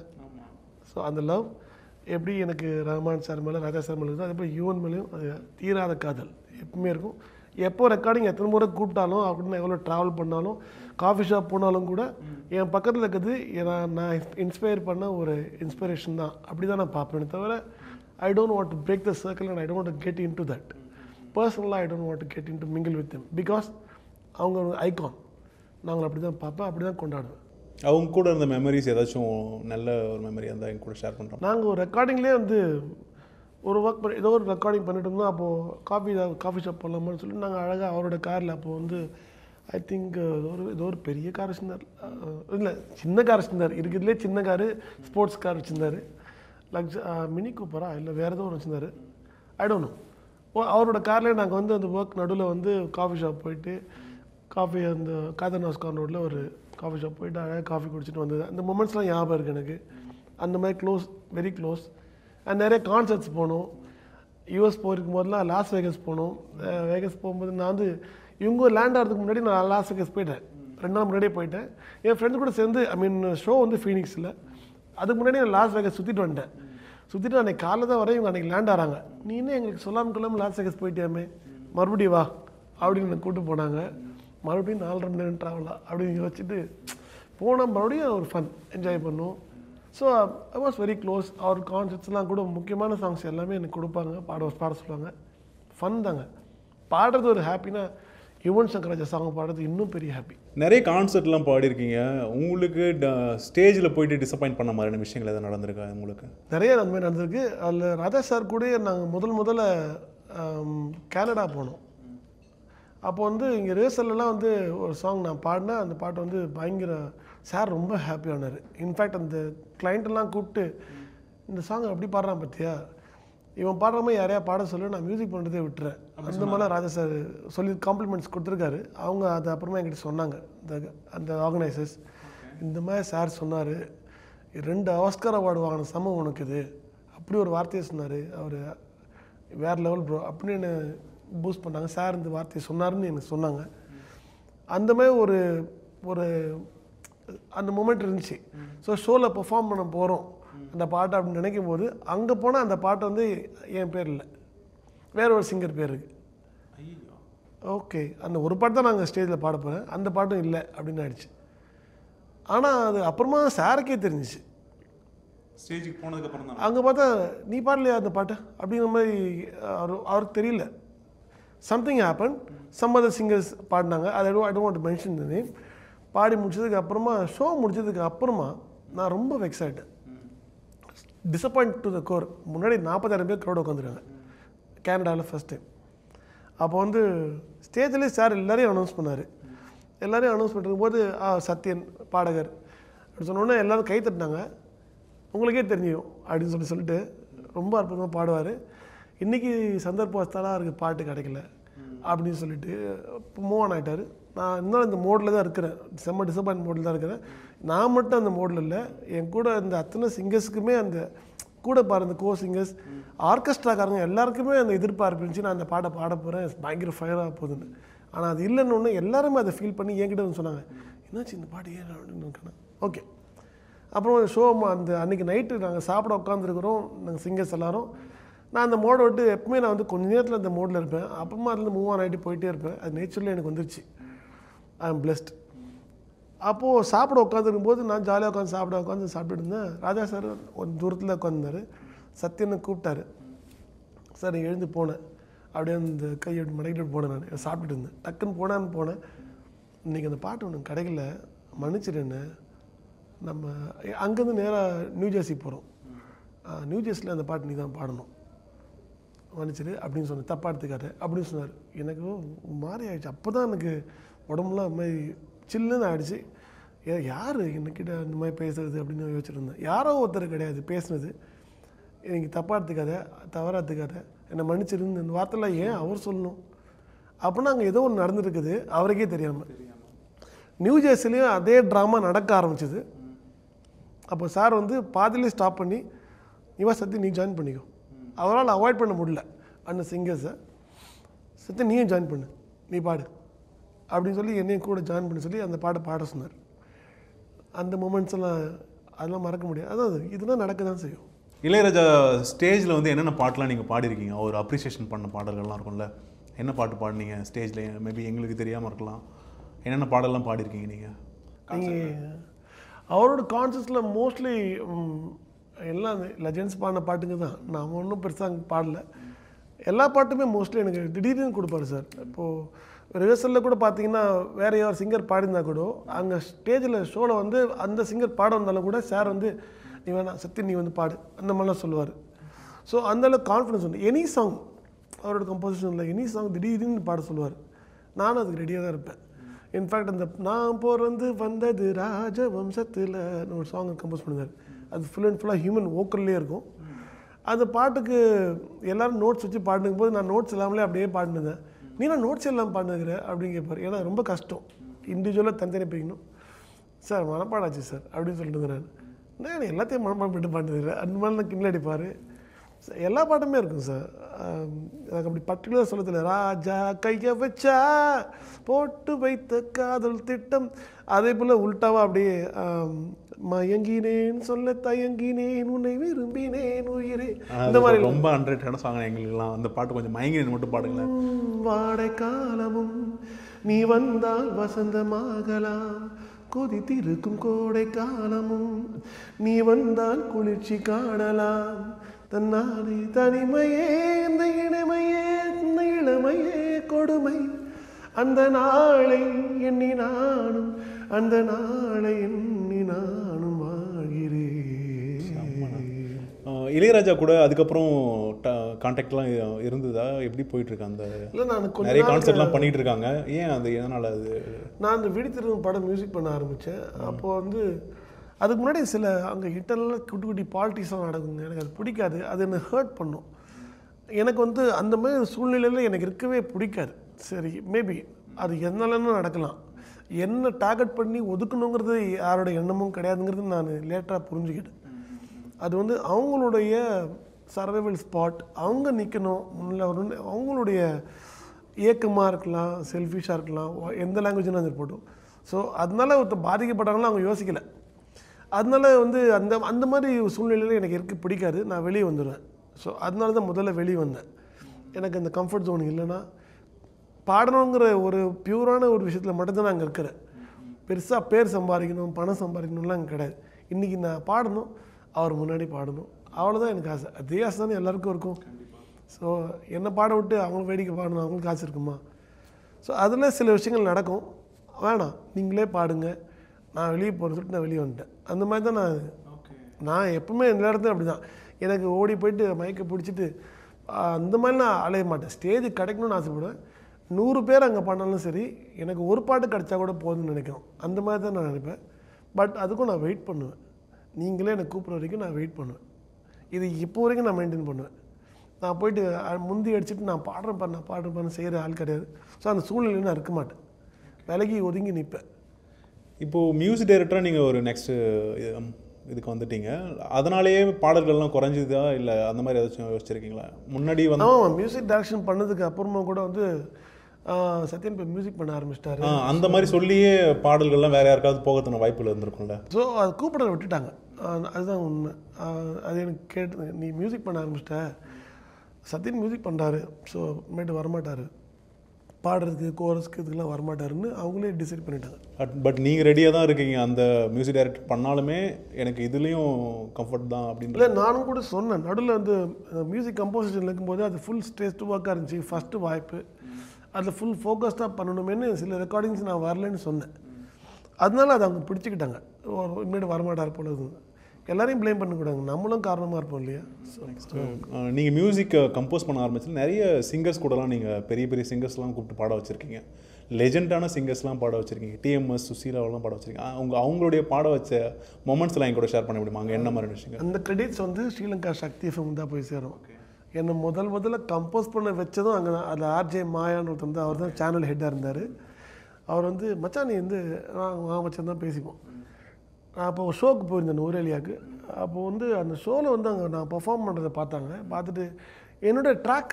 ஸோ அந்த லவ் எப்படி எனக்கு ரஹ்மான் சார் மேலே, ராஜா சார் மேலே இருக்குது, அதே போல் யுவன் மேலேயும் அது தீராத காதல் எப்பவுமே இருக்கும். எப்போ ரெக்கார்டிங் எத்தனை முறை கூப்பிட்டாலும், அப்படின்னு எவ்வளோ ட்ராவல் பண்ணாலும், காஃபி ஷாப் போனாலும் கூட என் பக்கத்தில் இருக்கிறது நான் இன்ஸ்பயர் பண்ண ஒரு இன்ஸ்பிரேஷன் தான். அப்படி தான் நான் பார்ப்பேன். தவிர I don't want to break the circle and I don't want to get into that. பர்சனலாக I don't want to get into mingle with them. Because அவங்க ஒரு ஐகான். நாங்கள் அப்படி தான் பார்ப்பேன், அப்படி தான் கொண்டாடுவேன். அவங்க கூட இருந்த மெமரிஸ் ஏதாச்சும் நல்ல ஒரு மெமரி இருந்தால் எங்க கூட ஷேர் பண்ணுறோம். நாங்கள் ஒரு ரெக்கார்டிங்லேயே வந்து ஒரு ஒர்க் பண்ணி ஏதோ ஒரு ரெக்கார்டிங் பண்ணிட்டு இருந்தோம். அப்போது காஃபி ஷாப் போடலாமான்னு சொல்லிட்டு நாங்கள் அழகாக அவரோட காரில் அப்போது வந்து ஐ திங்க் ஏதோ ஒரு பெரிய கார் வச்சுருந்தார், இல்லை சின்ன கார் வச்சுருந்தார். இருக்கிறதுலே சின்ன காரு, ஸ்போர்ட்ஸ் கார் வச்சுருந்தார். மினி கூப்பரா இல்லை வேறு ஏதோ ஒன்று வச்சுருந்தார், ஐ டோன்ட் நோ. அவரோட கார்லேயே நாங்கள் வந்து அந்த ஒர்க் நடுவில் வந்து காஃபி ஷாப் போயிட்டு அந்த காதர் நாஸ்கான் ரோட்டில் ஒரு காஃபி ஷாப் போயிட்டு அழகாக காஃபி குடிச்சிட்டு வந்தது. அந்த மூமெண்ட்ஸ்லாம் ஞாபகம் இருக்குது எனக்கு. அந்த மாதிரி க்ளோஸ், வெரி க்ளோஸ். நிறைய கான்சர்ட்ஸ் போனோம். யூஎஸ் போயிருக்கும் போதெல்லாம் லாஸ் வேகஸ் போனோம். வேகஸ் போகும்போது நான் வந்து இவங்க லேண்ட் ஆகிறதுக்கு முன்னாடி நான் லாஸ் வேகஸ் போயிட்டேன். 2 நாள் முன்னாடியே போயிட்டேன். என் ஃப்ரெண்டு கூட சேர்ந்து ஷோ வந்து ஃபீனிக்ஸில். அதுக்கு முன்னாடி நான் லாஸ் வேகஸ் சுற்றிட்டு வந்துட்டேன். சுற்றிட்டு அன்றைக்கி காலைல தான் வர இவங்க அன்றைக்கி லேண்ட் ஆகிறாங்க. நீ இன்னும் எங்களுக்கு சொல்லாமல் லாஸ் வேகஸ் போயிட்டியாமே, மறுபடியும் வா அப்படின்னு என்னை கூப்பிட்டு போனாங்க. மறுபடியும் 4.5 மணி நேரம் ட்ராவலாக அப்படின்னு யோசிச்சுட்டு போனால் மறுபடியும் ஒரு ஃபன் என்ஜாய் பண்ணுவோம். So I was very close. அவர் கான்சர்ட்ஸ்லாம் கூட முக்கியமான சாங்ஸ் எல்லாமே எனக்கு கொடுப்பாங்க, பாட சொல்லுவாங்க. ஃபன் தாங்க. பாடுறது ஒரு ஹாப்பினா யுவன் சங்கர் ராஜா சாங் பாடுறது இன்னும் பெரிய ஹாப்பி. நிறைய கான்சர்ட்லாம் பாடிருக்கீங்க. உங்களுக்கு ஸ்டேஜில் போயிட்டு டிசப்பாயிண்ட் பண்ண மாதிரியான விஷயங்கள் எதாவது நடந்திருக்கா உங்களுக்கு? நிறைய அந்த மாதிரி நடந்திருக்கு. அதில் ராஜா சார் கூட நாங்கள் முதல்ல கனடா போனோம். அப்போ வந்து இங்கே ரிஹர்சல்லாம் வந்து ஒரு சாங் நான் பாடினேன். அந்த பாட்டை வந்து பயங்கர சார் ரொம்ப ஹாப்பியானார். இன்ஃபேக்ட் அந்த கிளைண்ட்டெல்லாம் கூப்பிட்டு இந்த சாங் அப்படி பாடுறான் பார்த்தியா, இவன் பாடுற மாதிரி யாரையா பாட சொல்லி நான் மியூசிக் பண்ணுறதே விட்டுறேன். அந்த மாதிரிலாம் ராஜா சார் சொல்லி காம்ப்ளிமெண்ட்ஸ் கொடுத்துருக்காரு. அவங்க அது அப்புறமா என்கிட்ட சொன்னாங்க, அந்த ஆர்கனைசர்ஸ் இந்த மாதிரி சார் சொன்னார், 2 ஆஸ்கார் அவார்டு வாங்கின சமம் உனக்கு இது, அப்படி ஒரு வார்த்தையை சொன்னார் அவர், வேறு லெவல் ப்ரோ அப்படின்னு பூஸ்ட் பண்ணாங்க. சார் இந்த வார்த்தையை சொன்னாருன்னு எனக்கு சொன்னாங்க. அந்த மாதிரி ஒரு அந்த மூமெண்ட் இருந்துச்சு. ஸோ ஷோவில் பெர்ஃபார்ம் பண்ண போகிறோம் அந்த பாட்டை அப்படின்னு நினைக்கும் போது அங்கே போனால் அந்த பாட்டு வந்து என் பேர் இல்லை, வேற ஒரு சிங்கர் பேர் இருக்குது. ஓகே, அந்த ஒரு பாட்டு தான் நாங்கள் ஸ்டேஜில் பாட போகிறேன், அந்த பாட்டும் இல்லை அப்படின்னு ஆயிடுச்சு. ஆனால் அது அப்புறமா சாருக்கே தெரிஞ்சிச்சு. ஸ்டேஜுக்கு போனதுக்கப்புறம் தான் அங்கே பார்த்தா நீ பாடலையா அந்த பாட்டு அப்படிங்கிற மாதிரி அவருக்கு தெரியல. Something happen, some other singers பாடினாங்க. I don't want to mention the name. பாடி முடிச்சதுக்கு அப்புறமா, ஷோ முடிச்சதுக்கு அப்புறமா நான் ரொம்ப வெக்ஸ் ஆகிட்டேன். Disappoint to the core. முன்னாடி 40,000 பேர் க்ரௌட் உட்காந்துருக்காங்க கேனடாவில் ஃபஸ்ட் டைம். அப்போ வந்து ஸ்டேஜ்லேயே சார் எல்லோரையும் அனௌன்ஸ் பண்ணார். எல்லோரையும் அனௌன்ஸ் பண்ணிருக்கும்போது சத்யன் பாடகர் அப்படி சொன்னோன்னே எல்லோரும் கை தட்டினாங்க. உங்களுக்கே தெரியும் அப்படின்னு சொல்லிட்டு ரொம்ப அற்புதமாக பாடுவார். இன்றைக்கி சந்தர்ப்பவஸ்தாலாக இருக்குது, பாட்டு கிடைக்கல அப்படின்னு சொல்லிட்டு மூவ் ஆன் ஆகிட்டார். நான் இன்னும் இந்த மோடில் தான் இருக்கிறேன், செம்ம டிசப்பாயின்ட் மோடில் தான் இருக்கிறேன். நான் மட்டும் அந்த மோடில் இல்லை, என் கூட இந்த அத்தனை சிங்கர்ஸுக்குமே அந்த கூட பாருந்த கோ சிங்கர்ஸ், ஆர்கெஸ்ட்ராக்காரங்க எல்லாருக்குமே அந்த எதிர்பார்ப்பு இருந்துச்சு, நான் அந்த பாட்டை பாட போகிறேன், பயங்கர ஃபயராக போகுதுன்னு. ஆனால் அது இல்லைன்னு ஒன்று எல்லாருமே அதை ஃபீல் பண்ணி என்கிட்ட வந்து சொன்னாங்க, என்னாச்சு இந்த பாட்டு ஏன் அப்படின்னு இருக்கேன். ஓகே, அப்புறம் ஷோ அந்த அன்றைக்கி நைட்டு நாங்கள் சாப்பிட உட்காந்துருக்குறோம் நாங்கள் சிங்கர்ஸ் எல்லோரும். நான் அந்த மோடை விட்டு எப்பவுமே நான் வந்து கொஞ்சம் நேரத்தில் அந்த மோடில் இருப்பேன். அப்புறமா அதுலேருந்து மூவ் ஆன் ஆகிட்டு போயிட்டே இருப்பேன். அது நேச்சுரலாக எனக்கு வந்துருச்சு. ஐ எம் பிளெஸ்ட். அப்போது சாப்பிட உட்காந்துருக்கும் போது நான் ஜாலியாக உட்காந்து சாப்பிட்டுட்டு இருந்தேன். ராஜா சார் ஒரு தூரத்தில் உட்காந்துருந்தார். சத்யனை கூப்பிட்டாரு. சார் எழுந்து போனேன், அப்படியே அந்த கையை மடக்கிட்டு போனேன். நான் சாப்பிட்டுட்டு இருந்தேன். டக்குன்னு போனேன். இன்றைக்கி அந்த பாட்டு ஒன்று கிடைக்கல, மன்னிச்சிடுன்னு. நம்ம அங்கேருந்து நேராக நியூ ஜெர்சி போகிறோம். நியூ ஜெர்சியில் அந்த பாட்டு நீ தான் பாடணும், மன்னிச்சிடு அப்படின்னு சொன்னேன், தப்பாக எடுத்துக்காரு அப்படின்னு சொன்னார். எனக்கு மாறி ஆகிடுச்சு. அப்போ தான் எனக்கு உடம்புலாம் அந்த மாதிரி சில்லுன்னு ஆகிடுச்சு. யார் என்னக்கிட்ட இந்த மாதிரி பேசுறது அப்படின்னு யோசிச்சுருந்தேன். யாரோ ஒருத்தர் கிடையாது பேசுனது. எனக்கு தப்பாக எடுத்துக்காத, தவறாக எடுத்துக்காத, என்னை மன்னிச்சிருந்து இந்த வார்த்தைலாம் ஏன் அவர் சொல்லணும் அப்படின்னா அங்கே ஏதோ ஒன்று நடந்துருக்குது அவருக்கே தெரியாமல். நியூ ஜெர்சிலையும் அதே ட்ராமா நடக்க ஆரம்பிச்சிது. அப்போ சார் வந்து பாதிலே ஸ்டாப் பண்ணி இவா சத்தி நீ ஜாயின் பண்ணிக்கோ, அவரால் அவாய்ட் பண்ண முடியல அந்த சிங்கர்ஸை. சத்தி நீயும் ஜாயின் பண்ணு, நீ பாடு அப்படின்னு சொல்லி என்னையும் கூட ஜாயின் பண்ணி சொல்லி அந்த பாட்டை பாட சொன்னார். அந்த மூமெண்ட்ஸ் எல்லாம் அதெல்லாம் மறக்க முடியாது. அதாவது இதெல்லாம் நடக்க தான் செய்யும். இளையராஜா ஸ்டேஜில் வந்து என்னென்ன பாட்டெலாம் நீங்கள் பாடிருக்கீங்க? ஒரு அப்ரிசியேஷன் பண்ண பாடல்கள்லாம் இருக்கும்ல, என்ன பாட்டு பாடினீங்க ஸ்டேஜில்? மேபி எங்களுக்கு தெரியாமல் இருக்கலாம். என்னென்ன பாடலாம் பாடிருக்கீங்க நீங்கள்? அவரோட கான்சர்ட்ஸில் மோஸ்ட்லி எல்லாம் லெஜெண்ட்ஸ் பாடின பாட்டுங்க தான். நான் ஒன்றும் பெருசாக பாடல. எல்லா பாட்டுமே மோஸ்ட்லி எனக்கு திடீர்னு கொடுப்பாரு சார். இப்போது ரிஹர்சலில் கூட பார்த்தீங்கன்னா வேறு யார் சிங்கர் பாடினா கூட அங்கே ஸ்டேஜில் ஷோவில் வந்து அந்த சிங்கர் பாட வந்தாலும் கூட சார் வந்து நீ வேணா சத்தி நீ வந்து பாடு அந்த மாதிரிலாம் சொல்லுவார். ஸோ அந்தளவுக்கு கான்ஃபிடன்ஸ் உண்டு. எனி சாங் அவரோட கம்போசிஷனில் எனி சாங் திடீர்னு பாட சொல்லுவார். நானும் அதுக்கு ரெடியாக தான் இருப்பேன். இன்ஃபேக்ட் அந்த நான் பிறந்து வந்தது ராஜவம்சத்தில் ஒரு சாங் கம்போஸ் பண்ணுவார். அது ஃபுல் அண்ட் ஃபுல்லாக ஹியூமன் வோக்கல்லே இருக்கும். அந்த பாட்டுக்கு எல்லோரும் நோட்ஸ் வச்சு பாடுனும் போது நான் நோட்ஸ் இல்லாமலே அப்படியே பாடினேன். நீ நான் நோட்ஸ் எல்லாம் பாடுனுக்கிற அப்படின்னு கேட்பார். ஏன்னா ரொம்ப கஷ்டம், இண்டிவிஜுவலாக தனித்தனி பிரிக்கணும். சார் மனப்பாடாச்சு சார் அப்படின்னு சொல்லிட்டு நான் எல்லாத்தையும் மனப்பாடம் பண்ணிட்டு பாடுனுக்கிறேன் அந்த மாதிரிலாம் கிண்டல் அடிப்பார். எல்லா பாட்டுமே இருக்கும் சார். எனக்கு அப்படி பர்டிகுலர் சொல்ல தெரியல. ராஜா கையை வச்சா போட்டு வைத்த காதல் திட்டம், அதே போல் உல்டாவாக அப்படியே மயங்கினேன் சொல்ல தயங்கினேன் உன்னை விரும்பினேன் உயிரே, இந்த மாதிரி ரொம்ப அண்டர்ரேட்டடான சாங் எங்களுக்குலாம். அந்த பாட்டு கொஞ்சம் மயங்கினேன் மட்டும் பாடுங்களேன். வாடை காலமும் நீ வந்தால் வசந்தமாகலாம், கொதித்திருக்கும் கோடை காலமும் நீ வந்தால் குளிர்ச்சி காணலாம், தன்னாலே தனிமையே இந்த இளமையே இந்த இளமையே கொடுமை, அந்த நாளை எண்ணி நானும் அந்த நாளை எண்ணி நானும் வாழ்கிறேன். இளையராஜா கூட அதுக்கப்புறம் கான்டாக்ட்லாம் இருந்ததா? எப்படி போயிட்டுருக்கு? அந்த இல்லை நான் நிறைய கான்செர்ட்லாம் பண்ணிகிட்டு இருக்காங்க. ஏன் அது எதனால்? அது நான் அந்த விழித்திருக்கும் படம் மியூசிக் பண்ண ஆரம்பித்தேன். அப்போது வந்து அதுக்கு முன்னாடி சில அங்கே ஹிட்டெல்லாம் குட்டி குட்டி பாலிட்டிக்ஸ்லாம் நடக்குங்க. எனக்கு அது பிடிக்காது. அது என்னை ஹர்ட் பண்ணும். எனக்கு வந்து அந்த மாதிரி சூழ்நிலையில் எனக்கு இருக்கவே பிடிக்காது. சரி, மேபி அது என்னாலும் நடக்கலாம். என்ன டார்கெட் பண்ணி ஒதுக்கணுங்கிறது யாரோட எண்ணமும் கிடையாதுங்கிறது நான் லேட்டாக புரிஞ்சுக்கிட்டேன். அது வந்து அவங்களுடைய சர்வைவல் ஸ்பாட், அவங்க நிற்கணும் முன்னில் வரணும்னு அவங்களுடைய ஏக்கமாக இருக்கலாம், செல்ஃபிஷாக இருக்கலாம், எந்த லாங்குவேஜ்னா அது போட்டோம். ஸோ அதனால ஒருத்தர் பாதிக்கப்பட்டாங்களும் அவங்க யோசிக்கலை. அதனால வந்து அந்த அந்த மாதிரி சூழ்நிலையில் எனக்கு இருக்க பிடிக்காது. நான் வெளியே வந்துடுவேன். ஸோ அதனால தான் முதல்ல வெளியே வந்தேன். எனக்கு அந்த கம்ஃபர்ட் ஜோன் இல்லைன்னா பாடணுங்கிற ஒரு பியூரான ஒரு விஷயத்தில் மட்டும்தான் நான் அங்கே இருக்கிறேன். பெருசாக பேர் சம்பாதிக்கணும், பணம் சம்பாதிக்கணும்லாம் அங்கே கிடையாது. இன்றைக்கி நான் பாடணும், அவர் முன்னாடி பாடணும், அவ்வளோதான் எனக்கு ஆசை. அதே ஆசை தானே எல்லாருக்கும் இருக்கும். ஸோ என்னை பாட விட்டு அவங்களும் வேடிக்கை பாடணும், அவங்களுக்கு ஆசை இருக்குமா? ஸோ அதில் சில விஷயங்கள் நடக்கும். வேணாம், நீங்களே பாடுங்க, நான் வெளியே போகிற சொல்லிட்டு நான் வெளியே வந்துட்டேன். அந்த மாதிரி தான் நான் எப்பவுமே இந்த இடத்துல அப்படி தான். எனக்கு ஓடி போயிட்டு மைக்கை பிடிச்சிட்டு அந்த மாதிரி நான் அலைய மாட்டேன். ஸ்டேஜ் கிடைக்கணும்னு ஆசைப்படுவேன். 100 பேர் அங்கே பண்ணாலும் சரி, எனக்கு ஒரு பாட்டு கிடச்சா கூட போதும்னு நினைக்கணும். அந்த மாதிரி தான் நான் நினைப்பேன். பட் அதுக்கும் நான் வெயிட் பண்ணுவேன். நீங்களே என்னை கூப்பிட்ற வரைக்கும் நான் வெயிட் பண்ணுவேன். இது இப்போ வரைக்கும் நான் மெயின்டைன் பண்ணுவேன். நான் போயிட்டு முந்தி அடிச்சுட்டு நான் பாடுறேன் செய்கிற ஆள் கிடையாது. ஸோ அந்த சூழ்நிலையில் நான் இருக்க மாட்டேன், விலகி ஒதுங்கி நிற்பேன். இப்போது மியூசிக் டைரக்டராக நீங்கள் ஒரு நெக்ஸ்ட்டு இதுக்கு வந்துட்டீங்க. அதனாலேயே பாடல்கள்லாம் குறைஞ்சிதா இல்லை அந்த மாதிரி ஏதாச்சும் யோசிச்சிருக்கீங்களா? முன்னாடி வந்து மியூசிக் டைரக்ஷன் பண்ணதுக்கு அப்புறமா கூட வந்து சத்யன் இப்போ மியூசிக் பண்ண ஆரம்பிச்சிட்டாரு. அந்த மாதிரி சொல்லியே பாடல்கள்லாம் வேறு யாருக்காவது போகிறதுன வாய்ப்பில் இருந்திருக்கும்ல. ஸோ அது கூப்பிட விட்டுட்டாங்க. அதுதான் உண்மை. அது எனக்கு கேட்டு நீ மியூசிக் பண்ண ஆரம்பிச்சிட்ட, சத்யன் மியூசிக் பண்ணுறாரு, ஸோ மேட்டு வரமாட்டார், பாடுறதுக்கு கோரஸ்க்கு இதுக்கெல்லாம் வரமாட்டாருன்னு அவங்களே டிசைட் பண்ணிட்டாங்க. பட் நீங்கள் ரெடியாக தான் இருக்கீங்க, அந்த மியூசிக் டைரக்டர் பண்ணாலுமே எனக்கு இதுலேயும் கம்ஃபர்ட் தான் அப்படின்னு. இல்லை, நானும் கூட சொன்னேன். நடுவில் வந்து மியூசிக் கம்போசிஷன் இருக்கும்போது அது ஃபுல் ஸ்ட்ரெஸ் ஒர்க்காக இருந்துச்சு. ஃபஸ்ட்டு வாய்ப்பு அதில் ஃபுல் ஃபோக்கஸ்டாக பண்ணணுமேனு சில ரெக்கார்டிங்ஸ் நான் வரலன்னு சொன்னேன். அதனால அதை அவங்க பிடிச்சிக்கிட்டாங்க. இனிமேட்டு வரமாட்டார் போல எல்லாரையும் ப்ளேம் பண்ணக்கூடாது, நம்மளும் காரணமாக இருப்போம் இல்லையா. நீங்கள் மியூசிக் கம்போஸ் பண்ண ஆரம்பிச்சு நிறைய சிங்கர்ஸ் கூடலாம் நீங்கள் பெரிய பெரிய சிங்கர்ஸ்லாம் கூப்பிட்டு பாட வச்சுருக்கீங்க, லெஜெண்டான சிங்கர்ஸ்லாம் பாட வச்சுருக்கீங்க, டிஎம்எஸ் சுசீலாவெல்லாம் பாட வச்சுருக்கீங்க. அவங்களுடைய பாட வச்ச மொமெண்ட்ஸ்லாம் என் கூட ஷேர் பண்ண முடியுமா? அங்கே என்ன மாதிரி விஷயங்கள்? அந்த கிரெடிட்ஸ் வந்து ஸ்ரீலங்கா சக்தி எஃப்எம் தான் போய் சேரும். என்னை முதல்ல கம்போஸ் பண்ண வச்சதும் அங்கே தான். அதில் ஆர்ஜே மாயான்னு ஒருத்தர் வந்து அவர் தான் சேனல் ஹெட்டாக இருந்தார். அவர் வந்து மச்சான் நீ வந்து மச்சான் தான் பேசிப்போம். நான் அப்போ ஒரு ஷோக்கு போயிருந்தேன் நூரேலியாவுக்கு. அப்போது வந்து அந்த ஷோவில் வந்து அங்கே நான் பர்ஃபார்ம் பண்ணுறதை பார்த்தாங்க. பார்த்துட்டு என்னோடய ட்ராக்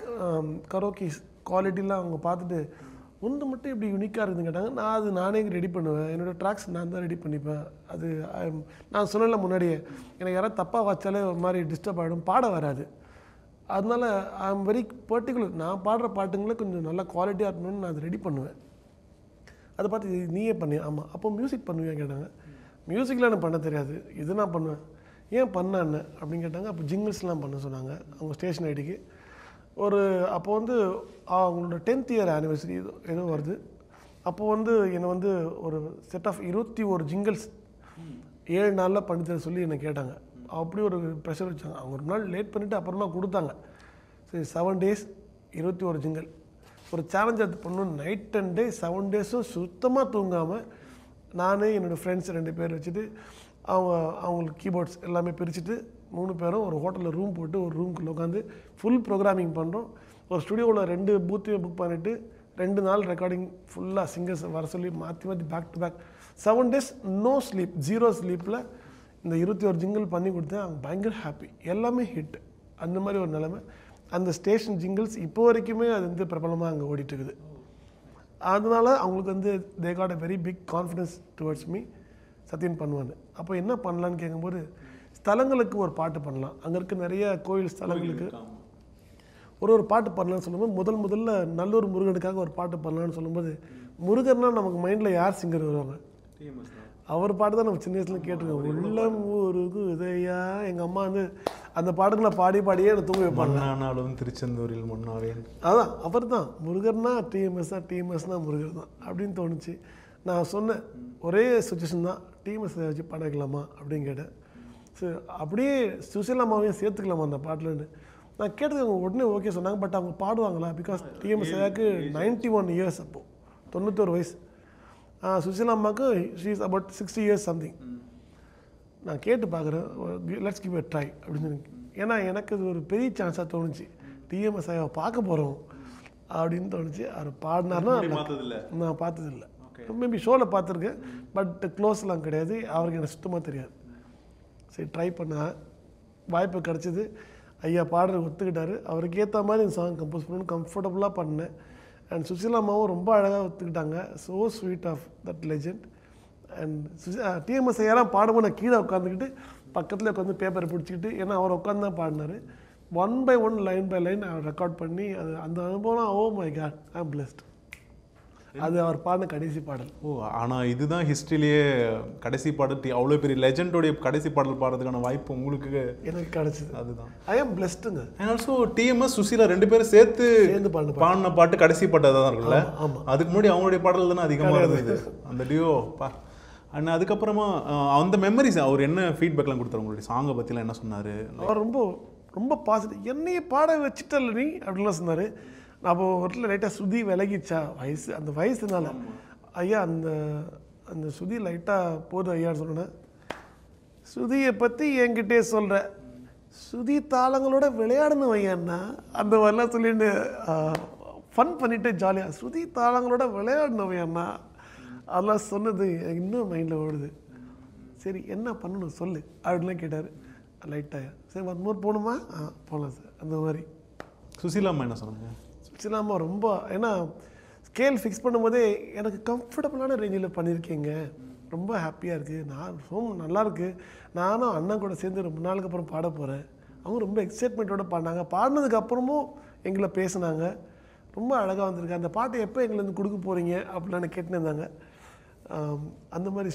கரோக்கீஸ் குவாலிட்டிலாம் அவங்க பார்த்துட்டு ஒன்று மட்டும் இப்படி யூனிக்காக இருக்குதுன்னு கேட்டாங்க. நான் அது நானே ரெடி பண்ணுவேன், என்னோடய ட்ராக்ஸ் நான் தான் ரெடி பண்ணிப்பேன். அது நான் சொன்னல முன்னாடியே எனக்கு யாராவது தப்பாக வச்சாலே ஒரு மாதிரி டிஸ்டர்ப் ஆகிடும், பாட வராது. அதனால் ஐ எம் வெரி பர்டிகுலர். நான் பாடுற பாட்டுங்களை கொஞ்சம் நல்லா குவாலிட்டியாக இருக்கணும்னு நான் அதை ரெடி பண்ணுவேன். அதை பார்த்து நீயே பண்ணி ஆமாம் அப்போ மியூசிக் பண்ணுவேன் கேட்டாங்க. மியூசிக்கில் எனக்கு பண்ண தெரியாது, இது நான் பண்ணுவேன். ஏன் பண்ணேன்னு அப்படின்னு கேட்டாங்க. அப்போ ஜிங்கிள்ஸ்லாம் பண்ண சொன்னாங்க அவங்க ஸ்டேஷன் ஐடிக்கு. அப்போ வந்து அவங்களோட 10th இயர் ஆனிவர்சரி ஏதோ வருது. அப்போது வந்து என்னை வந்து ஒரு செட் ஆஃப் 21 ஜிங்கிள்ஸ் 7 நாளில் பண்ணித்தர சொல்லி என்னை கேட்டாங்க. அப்படி ஒரு ப்ரெஷர் வச்சாங்க. அவங்க ஒரு நாள் லேட் பண்ணிவிட்டு அப்புறமா கொடுத்தாங்க. சரி 7 days 21 ஜிங்கிள் ஒரு சேலஞ்ச் அது பண்ணணும். நைட் அண்ட் டே 7 days சுத்தமாக தூங்காமல் நான் என்னோடய ஃப்ரெண்ட்ஸ் 2 பேர் வச்சுட்டு அவங்களுக்கு கீபோர்ட்ஸ் எல்லாமே பிரிச்சுட்டு 3 பேரும் ஒரு ஹோட்டலில் ரூம் போட்டு ஒரு ரூம்குள்ளே உட்காந்து ஃபுல் ப்ரோக்ராமிங் பண்ணுறோம். ஒரு ஸ்டுடியோவில் 2 பூத்தையும் புக் பண்ணிவிட்டு 2 நாள் ரெக்கார்டிங் ஃபுல்லாக சிங்கர்ஸ் வர சொல்லி மாற்றி back to back 7 days no sleep 0 ஸ்லீப்பில் இந்த 21 ஜிங்கிள் பண்ணி கொடுத்தேன். அவங்க பயங்கர ஹாப்பி, எல்லாமே ஹிட். அந்த மாதிரி ஒரு நிலைமை. அந்த ஸ்டேஷன் ஜிங்கிள்ஸ் இப்போ வரைக்குமே அது வந்து பிரபலமாக அங்கே ஓடிட்டுருக்குது. அதனால அவங்களுக்கு வந்து they got a very big confidence towards me. சத்தியன் பண்ணுவான்னு. அப்போ என்ன பண்ணலான்னு கேட்கும்போது ஸ்தலங்களுக்கு ஒரு பாட்டு பண்ணலாம், அங்கே இருக்க நிறைய கோயில் ஸ்தலங்களுக்கு ஒரு பாட்டு பண்ணலான்னு சொல்லும்போது முதல்ல நல்லூர் முருகனுக்காக ஒரு பாட்டு பண்ணலான்னு சொல்லும்போது முருகன்னா நமக்கு மைண்டில் யார் சிங்கர் வருவாங்க? அவர் பாட்டு தான் நம்ம சின்ன வயசுல கேட்டிருக்கோம். உள்ளம் ஊருக்கு உதயா. எங்கள் அம்மா வந்து அந்த பாட்டுங்களை பாடியே என்னை தூங்க வைப்பாங்க. திருச்செந்தூரில் முன்னாலே அதான் அவர் தான் முருகர்னா டிஎம்எஸ்னா முருகர் தான் அப்படின்னு தோணுச்சு. நான் சொன்னேன் ஒரே சுச்சுவேஷன் தான், டிஎம்எஸ் வச்சு பாட வைக்கலாமா அப்படின்னு கேட்டேன். சரி அப்படியே சுசீலாமாவையும் சேர்த்துக்கலாமா அந்த பாட்டில்னு நான் கேட்டது. அவங்க உடனே ஓகே சொன்னாங்க. பட் அவங்க பாடுவாங்களா? பிகாஸ் டிஎம்எஸ் ஐயாவுக்கு 91 இயர்ஸ், அப்போது 91 வயசு. சுசீலா அம்மாவுக்கு she is about 60 years something. நான் கேட்டு பார்க்குறேன், லெட்ஸ் கிவ் எ ட்ரை அப்படின்னு சொல்லி. ஏன்னா எனக்கு இது ஒரு பெரிய சான்ஸாக தோணுச்சு. டிஎம்எஸ் ஐயாவை பார்க்க போகிறோம் அப்படின்னு தோணுச்சு. அவர் பாடினார்னா நான் பார்த்ததில்லை. மேபி ஷோவில் பார்த்துருக்கேன், பட் க்ளோஸ்லாம் கிடையாது. அவருக்கு எனக்கு சுத்தமாக தெரியாது. சரி ட்ரை பண்ண வாய்ப்பு கிடச்சிது. ஐயா பாடுறது ஒத்துக்கிட்டாரு. அவருக்கு ஏற்ற மாதிரி இந்த சாங் கம்போஸ் பண்ணணும்னு கம்ஃபர்டபுளாக பண்ணேன். அண்ட் சுசீலாமாவும் ரொம்ப அழகாக ஒத்துக்கிட்டாங்க. So sweet of that legend. And TMS ஐயாலாம் பாடும்போது நான் கீழே உட்காந்துக்கிட்டு பக்கத்தில் உட்காந்து பேப்பரை பிடிச்சிக்கிட்டு, ஏன்னா அவர் உட்காந்து தான் பாடினார். 1 by 1 லைன் பை லைன் அவர் ரெக்கார்ட் பண்ணி அது அந்த அனுபவம் oh my god I am blessed. அது அவர் பாடின கடைசி பாடல். ஓ ஆனால் இதுதான் ஹிஸ்ட்ரியிலேயே கடைசி பாடல். அவ்வளோ பெரிய லெஜெண்டோடைய கடைசி பாடல் பாடுறதுக்கான வாய்ப்பு உங்களுக்கு எனக்கு கிடைச்சிது. அதுதான் ஐ எம் பிளெஸ்டுங்க. அண்ட் ஆல்சோ டிஎம்எஸ் சுசீலா 2 பேரும் சேர்த்து பாடின பாட்டு கடைசி பாட்டு தான் இருக்குல்ல. அதுக்கு முன்னாடி அவங்களுடைய பாடல் தானே அதிகமாக இருந்தது அந்த டியோ பா. அண்ட் அதுக்கப்புறமா அந்த மெமரிஸ் அவர் என்ன ஃபீட்பேக்லாம் கொடுத்தாரு உங்களுடைய சாங்கை பற்றிலாம் என்ன சொன்னார்? அவர் ரொம்ப ரொம்ப பாசிட்டிவ். என்னையே பாட வச்சுட்டல நீ அப்படின்லாம் சொன்னார். அப்போ ஒரு லைட்டாக சுதி விலகிச்சா வயசு, அந்த வயசுனால ஐயா அந்த சுதி லைட்டாக போதும் ஐயான்னு சொன்னேன். சுதியை பற்றி என்கிட்டே சொல்கிற சுதி தாளங்களோட விளையாடணும் ஐயான்னா அந்த மாதிரிலாம் சொல்லிட்டு ஃபன் பண்ணிவிட்டு ஜாலியாக சுதி தாளங்களோட விளையாடணும் ஐயாண்ணா அதெல்லாம் சொன்னது இன்னும் மைண்டில் ஓடுது. சரி என்ன பண்ணணும் சொல்லு அப்படின்லாம் கேட்டார் லைட்டாக. சரி 1 more போகணுமா? போகலாம் சார் அந்த மாதிரி. சுசீலாம்மா என்ன சொன்னாங்க? சுசீலாம்மா ரொம்ப, ஏன்னா ஸ்கேல் ஃபிக்ஸ் பண்ணும்போதே எனக்கு கம்ஃபர்டபுளான ரேஞ்சில் பண்ணியிருக்கீங்க, ரொம்ப ஹாப்பியாக இருக்குது, நான் நல்லாயிருக்கு, நானும் அண்ணன் கூட சேர்ந்து ரொம்ப நாளுக்கு அப்புறம் பாட போகிறேன். அவங்க ரொம்ப எக்ஸைட்மெண்ட்டோடு பாடினாங்க. பாடினதுக்கப்புறமும் எங்களை பேசினாங்க, ரொம்ப அழகாக வந்திருக்கு, அந்த பாட்டை எப்போ எங்களுக்கு கொடுக்க போகிறீங்க அப்படிலாம் கேட்டுன்னு இருந்தாங்க. அந்த மாதிரி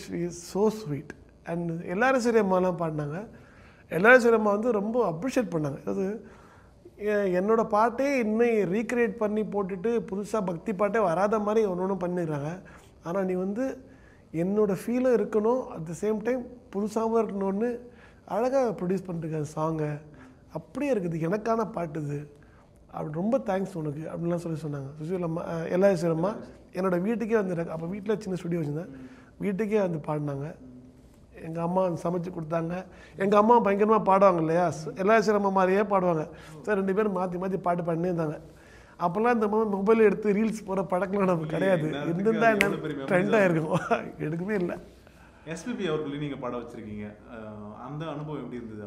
ஸோ ஸ்வீட். அண்ட் எல்லாரும் சரியம்மாலாம் பாடினாங்க. எல்லாரும் சரியம்மா வந்து ரொம்ப அப்ரிஷியேட் பண்ணாங்க. அதாவது என்னோடய பாட்டே இன்னும் ரீக்ரியேட் பண்ணி போட்டுட்டு புதுசாக பக்தி பாட்டே வராத மாதிரி ஒன்று பண்ணிடுறாங்க. ஆனால் நீ வந்து என்னோடய ஃபீலும் இருக்கணும், அட் த சேம் டைம் புதுசாகவும் இருக்கணும்னு அழகாக ப்ரொடியூஸ் பண்ணிருக்காரு சாங்கை. அப்படியே இருக்குது, எனக்கான பாட்டு இது, அப்படி ரொம்ப தேங்க்ஸ் உனக்கு அப்படின்லாம் சொன்னாங்க. சுஷீலம்மா எல்லா என்னோடய வீட்டுக்கே வந்துடுறாங்க. அப்போ வீட்டில் சின்ன ஸ்டுடியோ வச்சுருந்தேன், வீட்டுக்கே வந்து பாடினாங்க. எங்கள் அம்மா சமைச்சு கொடுத்தாங்க. எங்கள் அம்மா பயங்கரமாக பாடுவாங்க இல்லையா, எல்லா மாதிரியே பாடுவாங்க. சார் 2 பேரும் மாற்றி மாற்றி பாட்டு பாடினே இருந்தாங்க. அப்போல்லாம் இந்த மாதிரி மொபைல் எடுத்து ரீல்ஸ் போகிற படக்கலாம் நமக்கு கிடையாது. இருந்திருந்தா என்ன ட்ரெண்டாக இருக்கும், எடுக்கவே இல்லை. எஸ்பிபி அவர்களே நீங்கள் பாட வச்சுருக்கீங்க, அந்த அனுபவம் எப்படி இருந்தது?